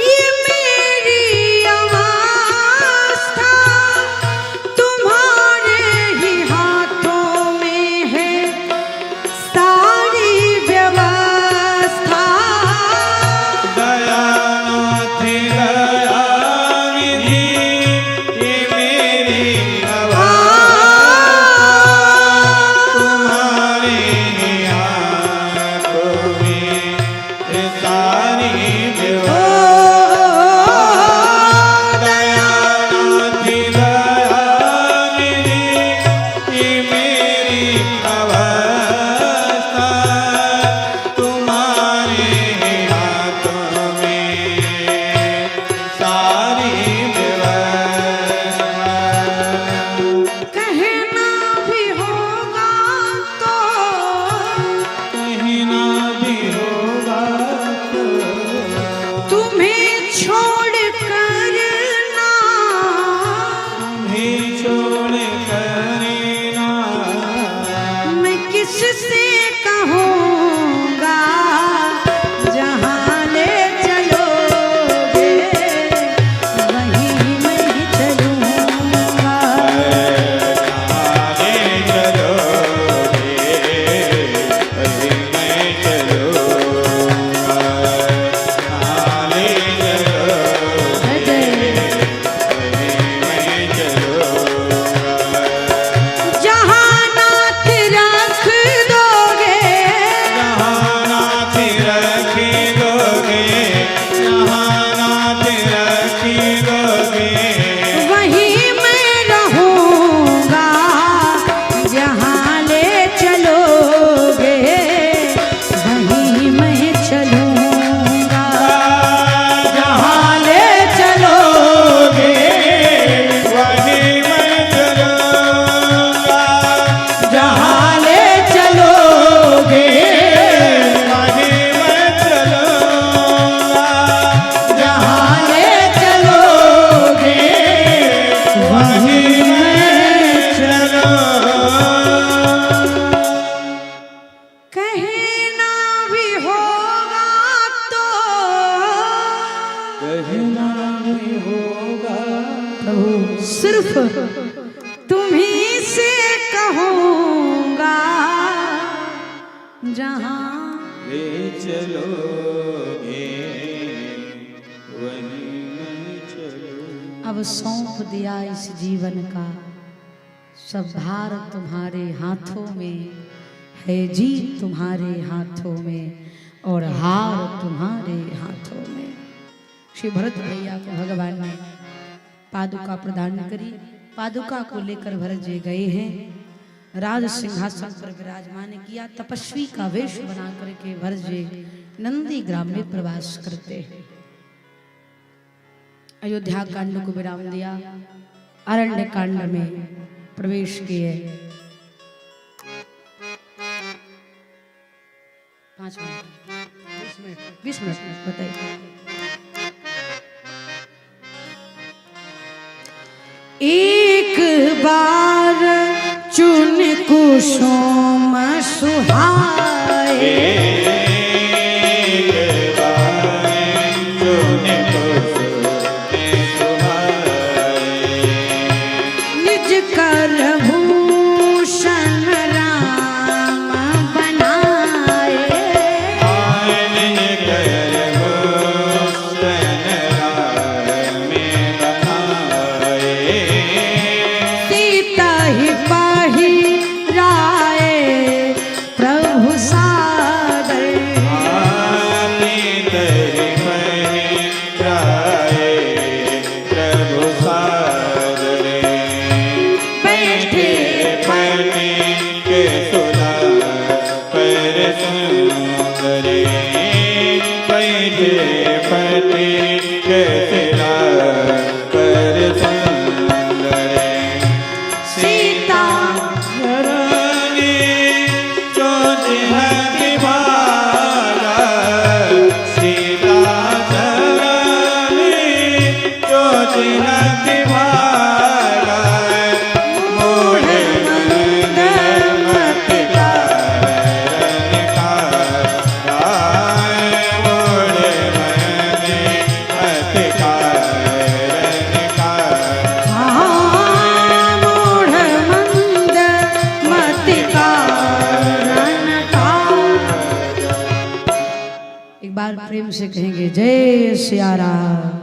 ये मेरी अवस्था, तुम्हारे ही हाथों में है सारी व्यवस्था। दयानाथ दयानिधि ये मेरी तुम्हारे हाथों में सारी व्यवस्था। दयानाथ दयानिधि ये मेरी अवस्था, तुम्हारे हाथों में सारी व्यवस्था। कहना भी होगा तो कहीं ना भी होगा तो तुम्हें छोड़ कर ना, तुम्हें छोड़ कर ना मैं किससे कहूँगा, जहाँ ले चलोगे वहीं मैं चलूँगा। आगे चलोगे कहीं मैं चलूँगा। आगे चलोगे अजय कहीं मैं चलूँगा। जहाँ नाथ रख दोगे, जहानाथ रखी दोगे, जहानाथ रखी दोगे, वहीं मैं रहूँगा। जहाँ ले चलोगे वहीं मैं चलूँगा। जहाँ ले चलोगे वहीं मैं चलूँगा। जहाँ ले चलोगे वहीं मैं चलूँगा। जहाँ ले चलोगे वहीं मैं कहना भी होगा तो कहना भी होगा प्रभु सिर्फ तुम्ही से कहूँगा, जहाँ ले चलोगे वहीं मैं चलूँगा। अब सौंप दिया इस जीवन का सब भार तुम्हारे हाथों में है, जीत तुम्हारे हाथों में और हार तुम्हारे हाथों में। श्री भरत भैया को भगवान ने पादुका प्रदान करी। पादुका को लेकर भरत जी गए हैं, राज सिंहासन पर विराजमान किया। तपस्वी का वेश बना करके भरत जी नंदी ग्राम में प्रवास करते हैं। अयोध्या कांड को विराम दिया, अरण्य कांड में प्रवेश किए। 5 मिनट 20 मिनट बताइए। एक बार चुन कुसुम सुहाए, निज कर भूषण राम बनाए। सीता ही पाही राय प्रभु सादर बार प्रेम से कहेंगे जय सिया राम।